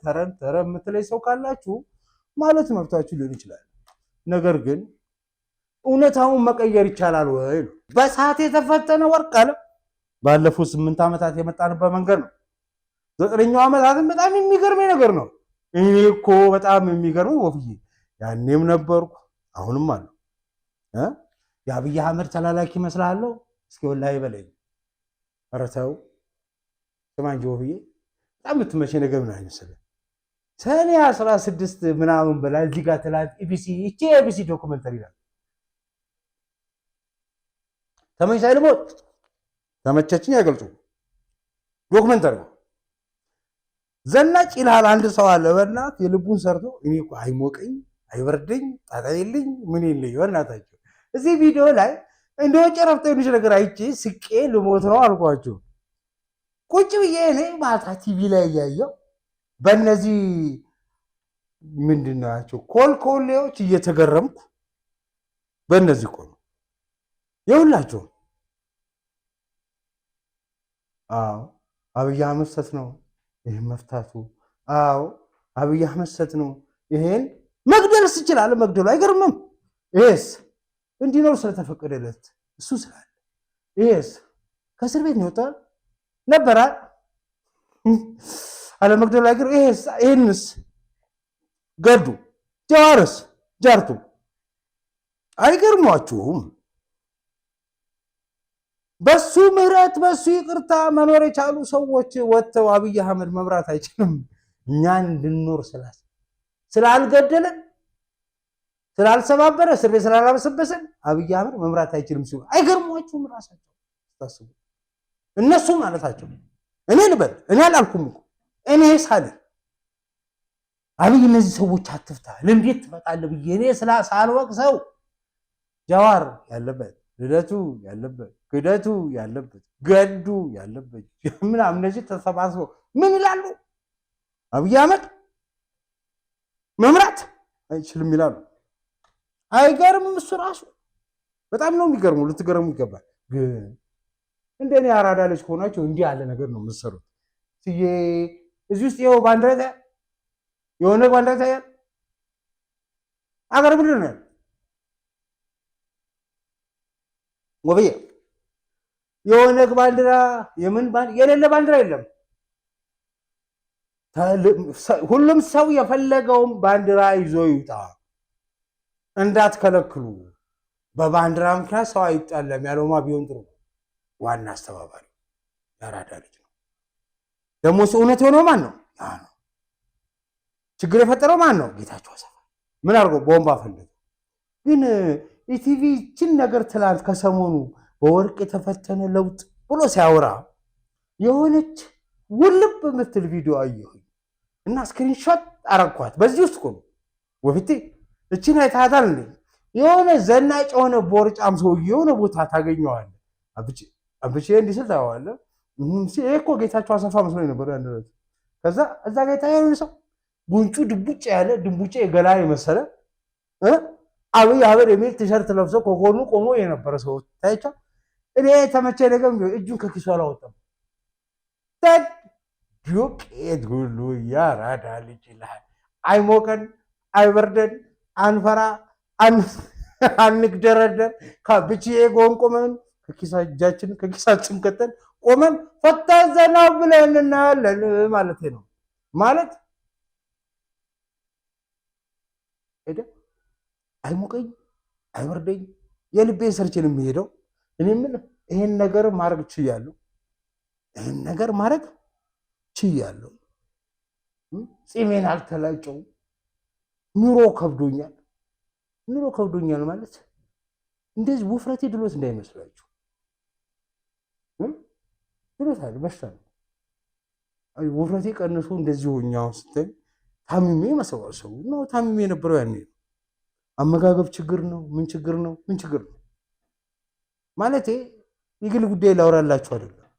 Speaker 1: ተረን የምትለኝ ሰው ካላችሁ ማለት መብታችሁ ሊሆን ይችላል። ነገር ግን እውነታውን መቀየር ይቻላል ወይ? በሰዓት የተፈተነ ወርቅ አለ። ባለፉት 8 ዓመታት የመጣንበት መንገድ ነው። 9ኛው ዓመታትን በጣም የሚገርመኝ ነገር ነው። እኔ እኮ በጣም የሚገርመው ወፍዬ ያኔም ነበርኩ አሁንም አለ የአብይ አህመድ ተላላኪ መስላለሁ። እስኪ ወላሂ በለኝ። ኧረ ተው ስማ እንጂ ወፍዬ በጣም የምትመቸኝ ነገር ምን አይመስልም? ሰኔ 16 ምናምን በላ እዚህ ጋር ትላት ኢቢሲ ዶክመንተሪ ነው ተመችቶኝ ልሞት ተመቸችኝ አይገልጹ ዶክመንተሪ ነው። ዘናጭ ይልሃል አንድ ሰው አለ በእናት የልቡን ሰርቶ እኔ እኮ አይሞቀኝ አይበርደኝ ጣጣ የለኝ ምን የለኝ በእናታቸው እዚህ ቪዲዮ ላይ እንደው ጨረፍተ ትንሽ ነገር አይቼ ስቄ ልሞት ነው አልኳቸው። ቁጭ ብዬ እኔ ማታ ቲቪ ላይ እያየሁ በእነዚህ ምንድናቸው ኮልኮሌዎች እየተገረምኩ በእነዚህ ቆም ይኸውላችሁ። አዎ አብይ አህመድ ሰት ነው ይሄን መፍታቱ። አዎ አብይ አህመድ ሰት ነው ይሄን መግደልስ ይችላል። መግደሉ አይገርምም? ይሄስ እንዲኖር ስለተፈቀደለት እሱ ስላለ ይሄስ ከእስር ቤት ነው ወጣ ነበር አለ መግደሉ አይገርም? ይሄንስ ገዱ ጀዋርስ ጃርቱ አይገርሟችሁም? በሱ ምህረት በሱ ይቅርታ መኖር የቻሉ ሰዎች ወጥተው አብይ አህመድ መምራት አይችልም። እኛን እንድንኖር ስላልገደለን ስላልሰባበረ እስር ቤት ስላላበሰበሰን አብይ አህመድ መምራት አይችልም ሲሉ አይገርሟችሁም? ራሳቸው ታስቡ። እነሱ ማለታቸው እኔ ልበል እኔ አላልኩም እኮ እኔ ሳለ አብይ እነዚህ ሰዎች አትፍታ ለእንዴት ትፈታለህ ብዬ እኔ ሳልወቅ ሰው ጃዋር ያለበት ልደቱ ያለበት ክደቱ ያለበት ገዱ ያለበት ምናምን እነዚህ ተሰባስበው ምን ይላሉ? አብይ አህመድ መምራት አይችልም ይላሉ። አይገርምም? እሱ ራሱ በጣም ነው የሚገርመው። ልትገርሙ ይገባል። ግን እንደኔ አራዳ ልጅ ከሆናችሁ እንዲህ ያለ ነገር ነው የምትሰሩት። እዚህ ውስጥ ይኸው ባንዲራ የሆነ ባንዲራ ታያል። አገር ምንድን ነው ወብዬ የሆነ ባንዲራ የምን የሌለ ባንዲራ የለም። ሁሉም ሰው የፈለገውን ባንዲራ ይዞ ይውጣ፣ እንዳትከለክሉ። በባንዲራ ምክንያት ሰው አይጣለም ያለውማ ቢሆን ጥሩ። ዋና አስተባባሪ ያራዳ ልጅ ነው። ደግሞ እውነት የሆነው ማን ነው? ያ ነው። ችግር የፈጠረው ማን ነው? ጌታቸው አሰፋ። ምን አድርጎ ቦምባ ፈለገ። ግን ኢቲቪ ይህችን ነገር ትላንት ከሰሞኑ በወርቅ የተፈተነ ለውጥ ብሎ ሲያወራ የሆነች ውልብ የምትል ቪዲዮ አየሁኝ እና ስክሪንሾት አረኳት። በዚህ ውስጥ ነው ወፍቴ እቺን አይታታል እንዴ? የሆነ ዘናጭ የሆነ ቦርጫም ሰው የሆነ ቦታ ታገኘዋለህ። አብቼ እንዲህ ስል ታየዋለህ። ይሄ እኮ ጌታቸው አሰፋ መስሎኝ ነበር ያን ዕለት። ከዛ እዛ ጋር የታየው ሰው ጉንጩ ድቡጭ ያለ ድንቡጭ የገላ የመሰለ አብይ አህመድ የሚል ቲሸርት ለብሶ ከጎኑ ቆሞ የነበረ ሰው ታይቻ። እኔ ተመቼ ነገር እጁን ከኪሱ አላወጣም። ዱቄት ሁሉ ያራዳ ልጅ ይልሃል። አይሞቀን አይበርደን አንፈራ አንግደረደር ከብቻዬ ጎን ቆመን ከኪሳችን ከኪሳችን ከተን ቆመን ፈታ ዘና ብለን እናያለን ማለት ነው። ማለት ሄደ አይሞቀኝ አይበርደኝ የልቤን ሰርችን የሚሄደው እኔ ምን ይሄን ነገር ማድረግ ችያለሁ። ይሄን ነገር ማድረግ ችያለሁ። ጺሜን አልተላጨው። ኑሮ ከብዶኛል። ኑሮ ከብዶኛል ማለት እንደዚህ ውፍረቴ ድሎት እንዳይመስላችሁ። ድሎት አለ በሽታ ነው። አይ ውፍረቴ ቀንሶ እንደዚህ ሆኛው ስትል ታምሜ መሰዋሰው ነው። ታምሜ የነበረው ያኔ ነው። አመጋገብ ችግር ነው። ምን ችግር ነው? ምን ችግር ነው ማለቴ የግል ጉዳይ ላወራላችሁ አይደለም።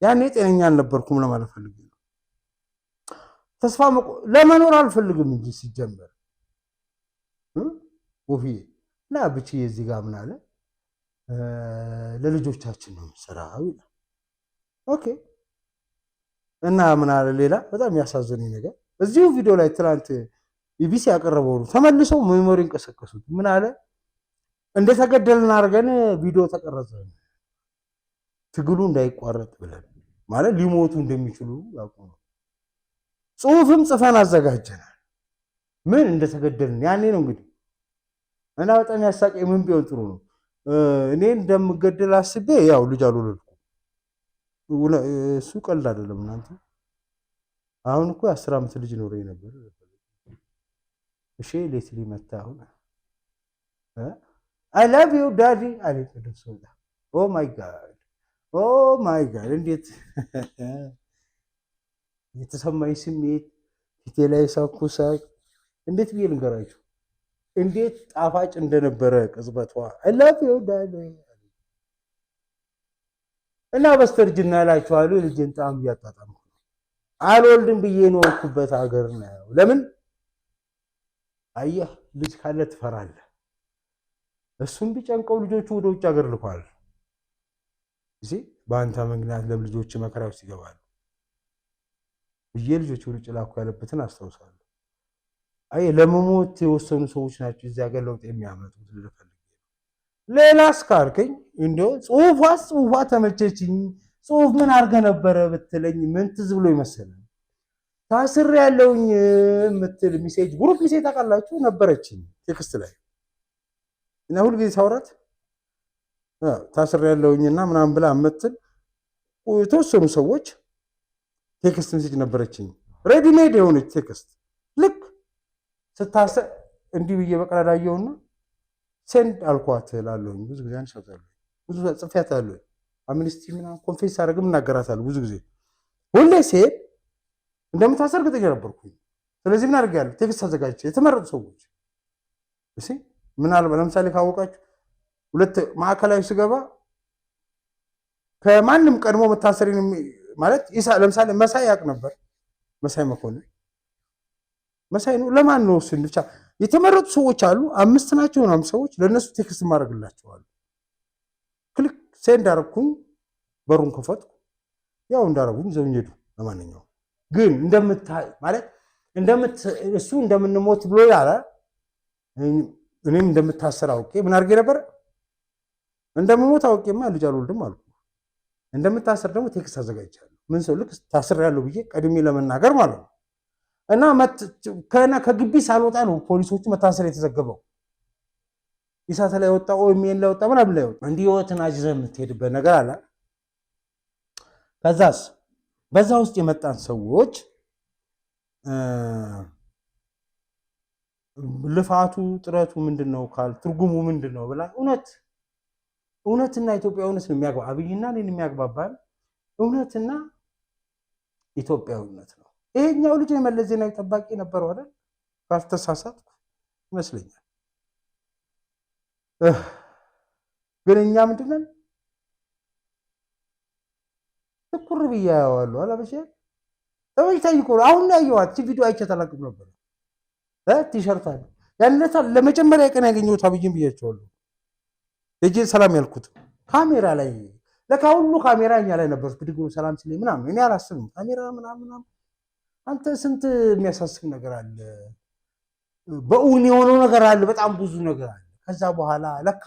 Speaker 1: ያኔ ጤነኛ አልነበርኩም ለማለት ፈልጌ ነው። ተስፋ ለመኖር አልፈልግም እንጂ ሲጀመር ወፍዬ እና ብቻዬ እዚህ ጋር ምን አለ ለልጆቻችን ነው የምሰራው ይላል። ኦኬ እና ምን አለ ሌላ በጣም ያሳዘነኝ ነገር እዚሁ ቪዲዮ ላይ ትናንት ኢቢሲ ያቀረበው ነው። ተመልሰው ሜሞሪ እንቀሰቀሱት። ምን አለ እንደተገደልን አድርገን ቪዲዮ ተቀረጸ ትግሉ እንዳይቋረጥ ብለን ማለት ሊሞቱ እንደሚችሉ ያውቁ ነው። ጽሁፍም ጽፈን አዘጋጀናል። ምን እንደተገደልን ያኔ ነው እንግዲህ እና በጣም ያሳቀኝ ምን ቢሆን ጥሩ ነው እኔ እንደምገደል አስቤ ያው ልጅ አልወለድኩም። እሱ ቀልድ አይደለም እናንተ። አሁን እኮ 10 ዓመት ልጅ ኖረኝ ነበር። እሺ ሌትሊ መታ አሁን አይ ላቭ ዩ ዳዲ አለኝ ቅዱስ ወዳ ኦ ማይ ጋድ እንዴት የተሰማኝ ስሜት ፊቴ ላይ ሳኩሳቅ እንዴት ብዬ ልንገራችሁ እንዴት ጣፋጭ እንደነበረ ቅጽበቷ አይ ላቭ ዩ ዳዲ እና በስተርጅና እላችኋለሁ ልጅን ጣም እያጣጣምኩ ነው። አልወልድም ብዬ ኖርኩበት ሀገር ነው። ለምን አየህ ልጅ ካለ ትፈራለህ። እሱም ቢጨንቀው ልጆቹ ወደ ውጭ ሀገር ልኳል። እሺ በአንተ ምክንያት ለልጆች መከራ ውስጥ ይገባሉ ብዬ ልጆች ወደ ውጭ ላኩ ያለበትን አስታውሳለሁ። አይ ለመሞት የወሰኑ ሰዎች ናቸው እዚህ ሀገር ለውጥ የሚያመጡት ልፈልግ። ሌላስ ካልከኝ እንደው ጽሁፏ ተመቸችኝ። ጽሁፍ ምን አድርገህ ነበረ ብትለኝ ምን ትዝ ብሎ ይመስላል ታስር ያለውኝ የምትል ሜሴጅ ግሩፕ ሜሴጅ ታውቃላችሁ ነበረችኝ ቴክስት ላይ እና ሁሉ ጊዜ ሳውራት ታስር ያለውኝና ምናምን ብላ የምትል የተወሰኑ ሰዎች ቴክስት ሜሴጅ ነበረችኝ። ሬዲ ሜድ የሆነች ቴክስት ልክ ስታሰር እንዲህ ብዬ በቀላዳየውና ሴንድ አልኳት እላለሁኝ። ብዙ ጊዜ አንሻታለሁ ብዙ ጽፌያታለሁ። አምኒስቲ ምናምን ኮንፌስ አደረግም እናገራታለሁ ብዙ ጊዜ ሁሌ ሴት እንደምታሰር ግጥያ ነበርኩኝ። ስለዚህ ምን አድርጋለሁ ቴክስት አዘጋጅቼ የተመረጡ ሰዎች እሺ ምናልባት ለምሳሌ ካወቃችሁ ሁለት ማዕከላዊ ስገባ ከማንም ቀድሞ መታሰሪን ማለት ለምሳሌ መሳይ ያቅ ነበር። መሳይ መኮንን መሳይ ነው ለማን ነው እሱን ብቻ የተመረጡ ሰዎች አሉ 5 ናቸው ምናምን ሰዎች ለነሱ ቴክስት ማድረግላቸዋል። ክሊክ ሴንድ አደረኩኝ። በሩን ከፈትኩ ያው እንዳረጉኝ ዘውኝ ሄዱ። ለማንኛውም ግን ማለት እሱ እንደምንሞት ብሎ ያለ እኔም እንደምታሰር አውቄ ምን አድርጌ ነበር እንደምሞት አውቄማ ልጅ አልወልድም አልኩ። እንደምታሰር ደግሞ ቴክስት አዘጋጅቻለሁ። ምን ሰው ልክ ታስር ያለው ብዬ ቀድሜ ለመናገር ማለት ነው። እና ከግቢ ሳልወጣ ነው ፖሊሶቹ መታሰር የተዘገበው። ኢሳት ላይ ወጣ ኦኤምኤን ላይ ወጣ ምናምን ላይ ወጣ። እንዲህ ህይወትን አጅዘህ የምትሄድበት ነገር አለ። ከዛስ በዛ ውስጥ የመጣን ሰዎች ልፋቱ ጥረቱ ምንድነው ካል ትርጉሙ ምንድነው ብላ እውነትና ኢትዮጵያዊነት ነው የሚያግባ አብይና እኔን የሚያግባባን እውነትና ኢትዮጵያዊነት ነው። ይሄኛው ልጅ የመለስ ዜናዊ ጠባቂ ነበረው አይደል? ካልተሳሳትኩ ይመስለኛል። ግን እኛ ምንድነን ትኩር ብዬ አየዋለሁ። አላበሸ ተመችታኝ እኮ ነው። አሁን ያየኋት ቪዲዮ አይቼ ተላቅም ነበር። ቲሸርት አለ ያለታ ለመጀመሪያ ቀን ያገኘሁት አብይን ብያቸዋለሁ። እጄ ሰላም ያልኩት ካሜራ ላይ ለካ ሁሉ ካሜራ እኛ ላይ ነበር። ብድግ ብሎ ሰላም ሲለኝ ምናምን እኔ አላስብም። ካሜራ ምናምን አንተ ስንት የሚያሳስብ ነገር አለ፣ በእውን የሆነው ነገር አለ፣ በጣም ብዙ ነገር አለ። ከዛ በኋላ ለካ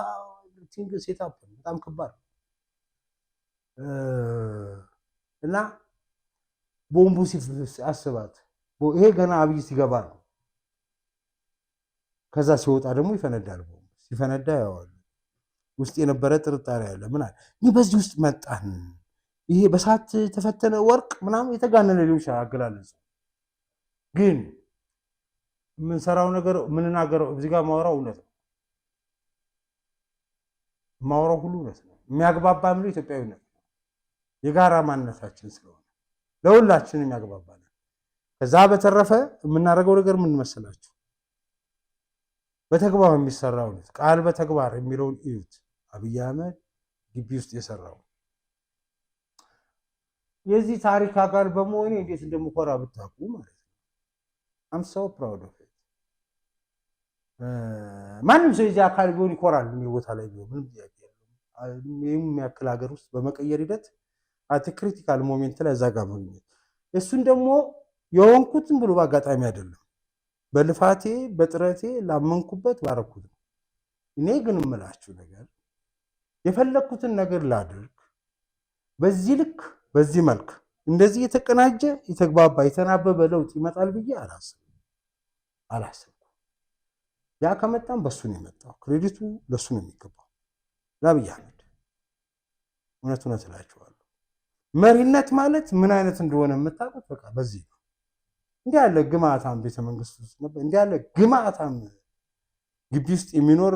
Speaker 1: ቲንግ ሴታፕ በጣም ከባድ እና ቦምቡ አስባት። ይሄ ገና አብይ ሲገባ ነው። ከዛ ሲወጣ ደግሞ ይፈነዳል። ቦምቡ ሲፈነዳ ያዋል ውስጥ የነበረ ጥርጣሬ አለ። ምን አለ ይህ በዚህ ውስጥ መጣን፣ ይሄ በሳት ተፈተነ ወርቅ ምናምን የተጋነነ ሊሆን ይችላል አገላለጹ። ግን የምንሰራው ነገር የምንናገረው እዚህ ጋር ማውራው እውነት ነው። ማውራው ሁሉ እውነት ነው። የሚያግባባ ምለው ኢትዮጵያዊነት ነው። የጋራ ማንነታችን ስለሆነ ለሁላችንም ያግባባናል። ከዛ በተረፈ የምናደርገው ነገር ምን መሰላችሁ? በተግባር የሚሰራው ነው። ቃል በተግባር የሚለውን እዩት። አብይ አህመድ ግቢ ውስጥ የሰራው የዚህ ታሪክ አካል በመሆኔ እንዴት እንደምኮራ ብታውቁ ማለት ነው። አም ሶ ፕራውድ ኦፍ ኢት። ማንም ሰው የዚህ አካል ቢሆን ይኮራል። ቦታ ላይ ቢሆን ምንም ጥያቄ የለውም። ይህም የሚያክል ሀገር ውስጥ በመቀየር ሂደት አት ክሪቲካል ሞሜንት ላይ እዛ ጋር መግኘት እሱን ደግሞ የሆንኩትን ብሎ በአጋጣሚ አይደለም፣ በልፋቴ በጥረቴ ላመንኩበት ባረኩት። እኔ ግን እምላችሁ ነገር የፈለኩትን ነገር ላድርግ በዚህ ልክ በዚህ መልክ እንደዚህ የተቀናጀ የተግባባ የተናበበ ለውጥ ይመጣል ብዬ አላሰብኩም። ያ ከመጣም በሱ ነው የመጣው። ክሬዲቱ ለሱ ነው የሚገባው፣ ለአብይ አህመድ። እውነት እላችኋለሁ መሪነት ማለት ምን አይነት እንደሆነ የምታውቁት በቃ በዚህ ነው። እንዲህ ያለ ግማታም ቤተመንግስት ውስጥ ነበር፣ እንዲህ ያለ ግማታም ግቢ ውስጥ የሚኖር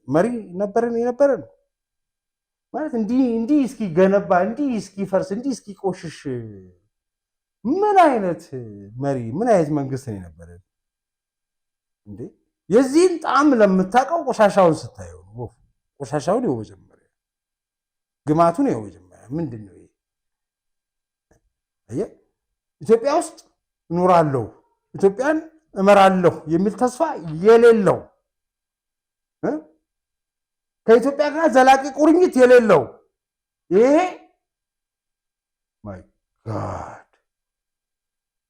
Speaker 1: መሪ የነበረ ነው ማለት እንዲህ እስኪገነባ እንዲህ እስኪፈርስ እንዲህ እስኪቆሽሽ ምን አይነት መሪ ምን አይነት መንግስት ነው የነበረ እንዴ? የዚህን ጣዕም ለምታውቀው ቆሻሻውን ስታየው ነው። ቆሻሻውን ይኸው መጀመሪያ፣ ግማቱን ይኸው መጀመሪያ። ምንድን ነው ይሄ? አየህ ኢትዮጵያ ውስጥ እኖራለሁ ኢትዮጵያን እመራለሁ የሚል ተስፋ የሌለው ከኢትዮጵያ ጋር ዘላቂ ቁርኝት የሌለው ይሄ ማይ ጋድ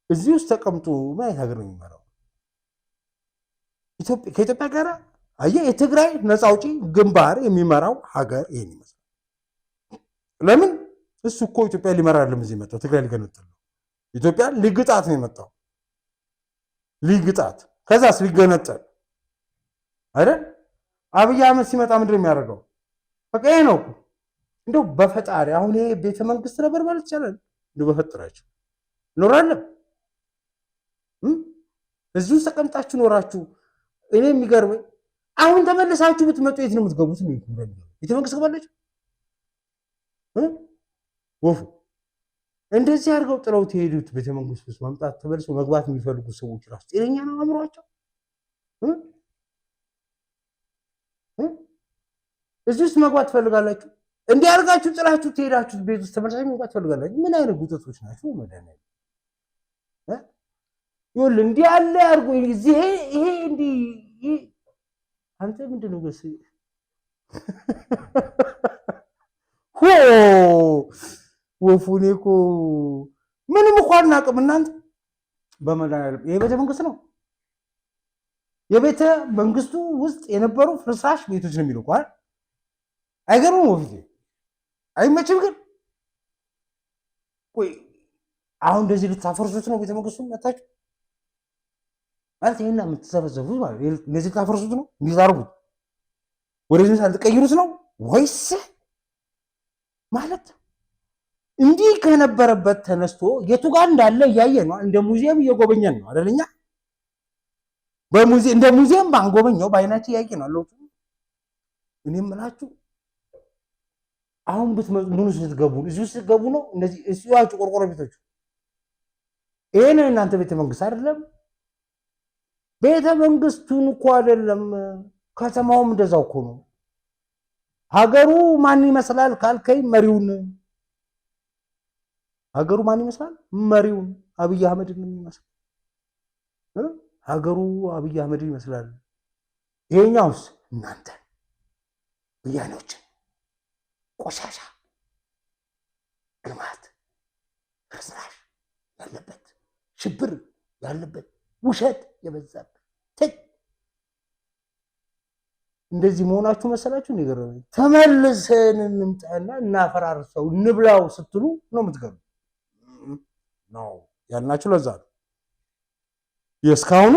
Speaker 1: እዚህ ውስጥ ተቀምጦ ምን አይነት ሀገር ነው የሚመራው? ከኢትዮጵያ ጋር አየህ የትግራይ ነፃ አውጪ ግንባር የሚመራው ሀገር ይሄን ይመስላል። ለምን እሱ እኮ ኢትዮጵያ ሊመራ አይደለም እዚህ የመጣው፣ ትግራይ ሊገነጥል ነው። ኢትዮጵያ ሊግጣት ነው የመጣው፣ ሊግጣት ከዛስ ሊገነጠል አይደል? አብይ አህመድ ሲመጣ ምንድን ነው የሚያደርገው? በቃ ይሄ ነው። እንደው በፈጣሪ አሁን ይሄ ቤተ መንግስት ነበር ማለት ይቻላል። እንደው በፈጠራችሁ ኖራለም እዚህ ውስጥ ተቀምጣችሁ ኖራችሁ። እኔ የሚገርመኝ አሁን ተመልሳችሁ ብትመጡ የት ነው የምትገቡት? ቤተ መንግስት ገባላችሁ ወፉ እንደዚህ አድርገው ጥለው ትሄዱት። ቤተ መንግስት ውስጥ መምጣት ተመልሶ መግባት የሚፈልጉ ሰዎች ራሱ ጤነኛ ነው አእምሯቸው? እዚህ ውስጥ መግባት ትፈልጋላችሁ? እንዲህ አድርጋችሁ ጥላችሁ ትሄዳችሁ ቤት ውስጥ ተመልሳችሁ መግባት ትፈልጋላችሁ? ምን አይነት ጉተቶች ናቸው? መድኃኒዓለም ይኸውልህ እንዲህ ያለ አድርጎ ይሄ እንዲህ አንተ ምንድን ነው ገስ ወፉኔ እኮ ምንም እኮ አናውቅም እናንተ። በመድኃኒዓለም ይሄ ቤተ መንግስት ነው። የቤተ መንግስቱ ውስጥ የነበሩ ፍርስራሽ ቤቶች ነው የሚለው ቋል አይገርምም? ወፊቴ አይመችም? ግን ቆይ አሁን እንደዚህ ልታፈርሱት ነው ቤተ መንግስቱን መታችሁ ማለት ይሄን የምትዘፈዘፉት ማለት እንደዚህ ልታፈርሱት ነው? እንዲዛርጉት ወደዚህ ሳልተቀይሩት ነው ወይስ ማለት እንዲህ ከነበረበት ተነስቶ የቱ ጋር እንዳለ እያየ ነው። እንደ ሙዚየም እየጎበኘን ነው አይደለኛ? እንደ ሙዚየም ባንጎበኘው በአይናችን እያየ ነው አለው። እኔ የምላችሁ አሁን ብትመጡ ምን ውስጥ ስትገቡ እዚህ ውስጥ ስትገቡ ነው እንደዚህ እስዋጭ ቆርቆሮ ቤቶች። ይሄ ነው እናንተ ቤተ መንግስት አይደለም። ቤተ መንግስቱን እኮ አይደለም ከተማውም እንደዛው እኮ ነው። ሀገሩ ማን ይመስላል ካልከኝ መሪውን ሀገሩ ማን ይመስላል? መሪውን አብይ አህመድን የሚመስል ሀገሩ አብይ አህመድን ይመስላል። ይሄኛውስ እናንተ ወያኔዎችን ቆሻሻ ግማት ፍርስራሽ ያለበት ሽብር ያለበት ውሸት የበዛበት እንደዚህ መሆናችሁ መሰላችሁ? ንገረኝ። ተመልሰን እንምጣና እናፈራርሰው እንብላው ስትሉ ነው የምትገቡ ነው ያልናችሁ። ለዛ ነው የእስካሁኑ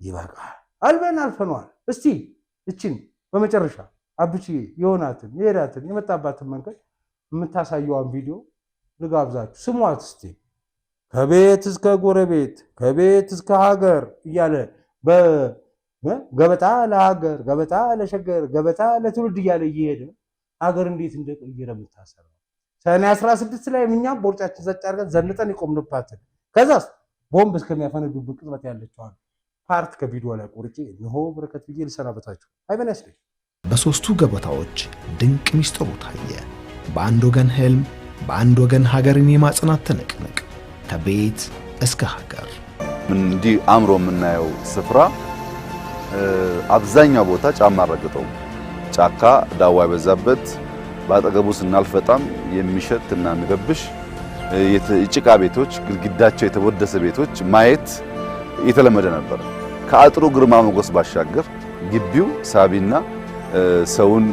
Speaker 1: ይበቃል አልበን አልፈነዋል። እስቲ እቺን በመጨረሻ አብቺ የሆናትን የሄዳትን የመጣባትን መንገድ የምታሳየዋን ቪዲዮ ልጋብዛችሁ፣ ስሟት እስቲ። ከቤት እስከ ጎረቤት ከቤት እስከ ሀገር እያለ ገበጣ ለሀገር ገበጣ ለሸገር ገበጣ ለትውልድ እያለ እየሄደ ሀገር እንዴት እንደቀየረ የምታሰራው ሰኔ 16 ላይ እኛም ቦርጫችን ዘጭ አድርገን ዘንጠን የቆምንባትን ከዛስ ቦምብ እስከሚያፈነዱበት ቅጽበት ያለችዋል ፓርት ከቪዲዮ ላይ ቆርጬ እንሆ በረከት ብዬ ልሰናበታችሁ። አይበን ያስደኝ
Speaker 4: በሶስቱ ገበታዎች ድንቅ ሚስጥሩ ታየ። በአንድ ወገን ህልም፣ በአንድ ወገን ሀገርን የማጽናት ትንቅንቅ ከቤት እስከ ሀገር
Speaker 3: እንዲህ አምሮ የምናየው ስፍራ አብዛኛው ቦታ ጫማ ረግጠው ጫካ ዳዋ የበዛበት ባጠገቡ ስናልፍ በጣም የሚሸትና የሚረብሽ የጭቃ ቤቶች ግድግዳቸው የተወደሰ ቤቶች ማየት የተለመደ ነበር። ከአጥሩ ግርማ ሞገስ ባሻገር ግቢው ሳቢና ሰውን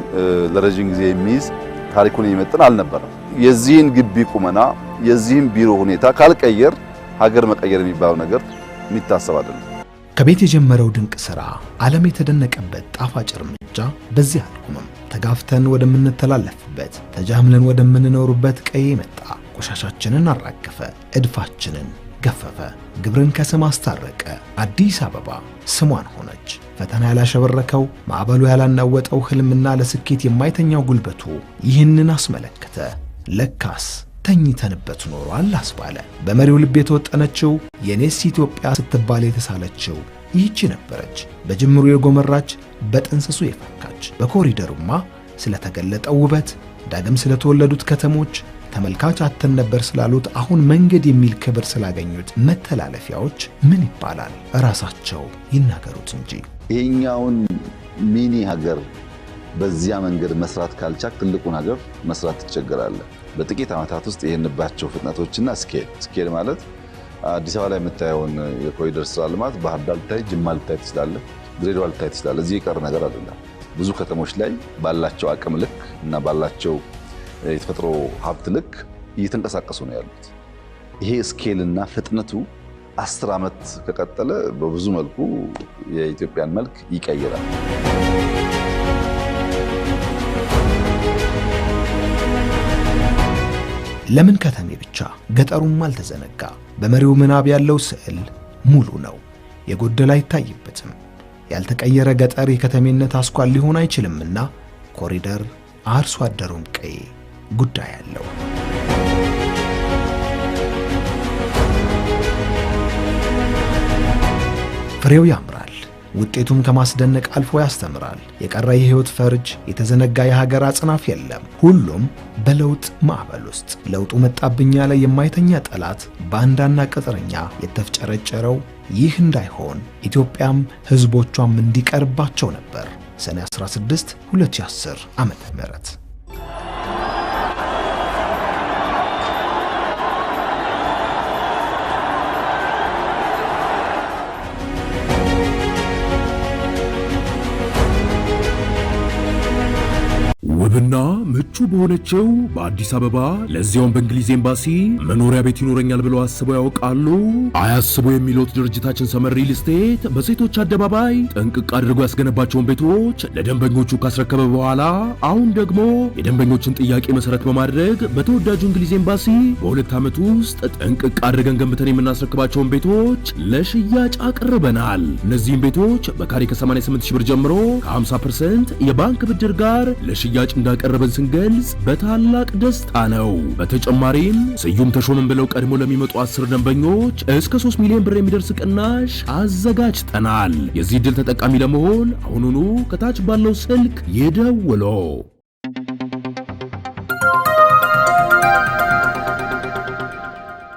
Speaker 3: ለረጅም ጊዜ የሚይዝ ታሪኩን የሚመጥን አልነበረም። የዚህን ግቢ ቁመና የዚህን ቢሮ ሁኔታ ካልቀየር ሀገር መቀየር የሚባለው ነገር የሚታሰብ አይደለም።
Speaker 4: ከቤት የጀመረው ድንቅ ሥራ ዓለም የተደነቀበት ጣፋጭ እርምጃ በዚህ አልቆመም። ተጋፍተን ወደምንተላለፍበት ተጃምለን ወደምንኖርበት ቀዬ መጣ። ቆሻሻችንን አራገፈ፣ እድፋችንን ገፈፈ፣ ግብርን ከስም አስታረቀ። አዲስ አበባ ስሟን ሆነች። ፈተና ያላሸበረከው ማዕበሉ ያላናወጠው ህልምና ለስኬት የማይተኛው ጉልበቱ ይህንን አስመለከተ። ለካስ ተኝተንበት ኖሯል አስባለ። በመሪው ልብ የተወጠነችው የኔስ ኢትዮጵያ ስትባል የተሳለችው ይህች ነበረች። በጅምሩ የጎመራች በጥንስሱ የፈካች በኮሪደሩማ ስለተገለጠው ውበት ዳግም ስለተወለዱት ከተሞች ተመልካች አተን ነበር ስላሉት አሁን መንገድ የሚል ክብር ስላገኙት መተላለፊያዎች ምን ይባላል? ራሳቸው ይናገሩት እንጂ።
Speaker 3: ይሄኛውን ሚኒ ሀገር በዚያ መንገድ መስራት ካልቻክ ትልቁን ሀገር መስራት ትቸገራለህ። በጥቂት ዓመታት ውስጥ ይሄንባቸው ፍጥነቶችና ስኬል ማለት አዲስ አበባ ላይ የምታየውን የኮሪደር ስራ ልማት ባህር ዳር ልታይ፣ ጅማ ልታይ ትችላለህ፣ ድሬዳዋ ልታይ ትችላለህ። እዚህ የቀረ ነገር አይደለም። ብዙ ከተሞች ላይ ባላቸው አቅም ልክ እና ባላቸው የተፈጥሮ ሀብት ልክ እየተንቀሳቀሱ ነው ያሉት። ይሄ ስኬልና ፍጥነቱ 10 ዓመት ከቀጠለ በብዙ መልኩ የኢትዮጵያን መልክ ይቀይራል።
Speaker 4: ለምን ከተሜ ብቻ ገጠሩም አልተዘነጋ። በመሪው ምናብ ያለው ስዕል ሙሉ ነው፣ የጎደለ አይታይበትም። ያልተቀየረ ገጠር የከተሜነት አስኳል ሊሆን አይችልምና ኮሪደር አርሶ አደሩም ቀዬ ጉዳይ አለው። ፍሬው ያምራል፣ ውጤቱም ከማስደነቅ አልፎ ያስተምራል። የቀረ የህይወት ፈርጅ፣ የተዘነጋ የሀገር አጽናፍ የለም። ሁሉም በለውጥ ማዕበል ውስጥ ለውጡ መጣብኝ ያለ የማይተኛ ጠላት ባንዳና ቅጥረኛ የተፍጨረጨረው ይህ እንዳይሆን ኢትዮጵያም ህዝቦቿም እንዲቀርባቸው ነበር ሰኔ 16 2010 ዓመተ ምህረት
Speaker 2: ውብና ምቹ በሆነችው በአዲስ አበባ ለዚያውም በእንግሊዝ ኤምባሲ መኖሪያ ቤት ይኖረኛል ብለው አስበው ያውቃሉ? አያስቡ የሚሉት ድርጅታችን ሰመር ሪል ስቴት በሴቶች አደባባይ ጥንቅቅ አድርጎ ያስገነባቸውን ቤቶች ለደንበኞቹ ካስረከበ በኋላ አሁን ደግሞ የደንበኞችን ጥያቄ መሰረት በማድረግ በተወዳጁ እንግሊዝ ኤምባሲ በ2 ዓመት ውስጥ ጥንቅቅ አድርገን ገንብተን የምናስረክባቸውን ቤቶች ለሽያጭ አቅርበናል። እነዚህም ቤቶች በካሬ ከ88 ሺህ ብር ጀምሮ ከ50% የባንክ ብድር ጋር ለሽያጭ እንዳቀረበን ስንገልጽ በታላቅ ደስታ ነው። በተጨማሪም ስዩም ተሾመን ብለው ቀድሞ ለሚመጡ 10 ደንበኞች እስከ 3 ሚሊዮን ብር የሚደርስ ቅናሽ አዘጋጅተናል። የዚህ ዕድል ተጠቃሚ ለመሆን አሁኑኑ ከታች ባለው ስልክ ይደውሉ።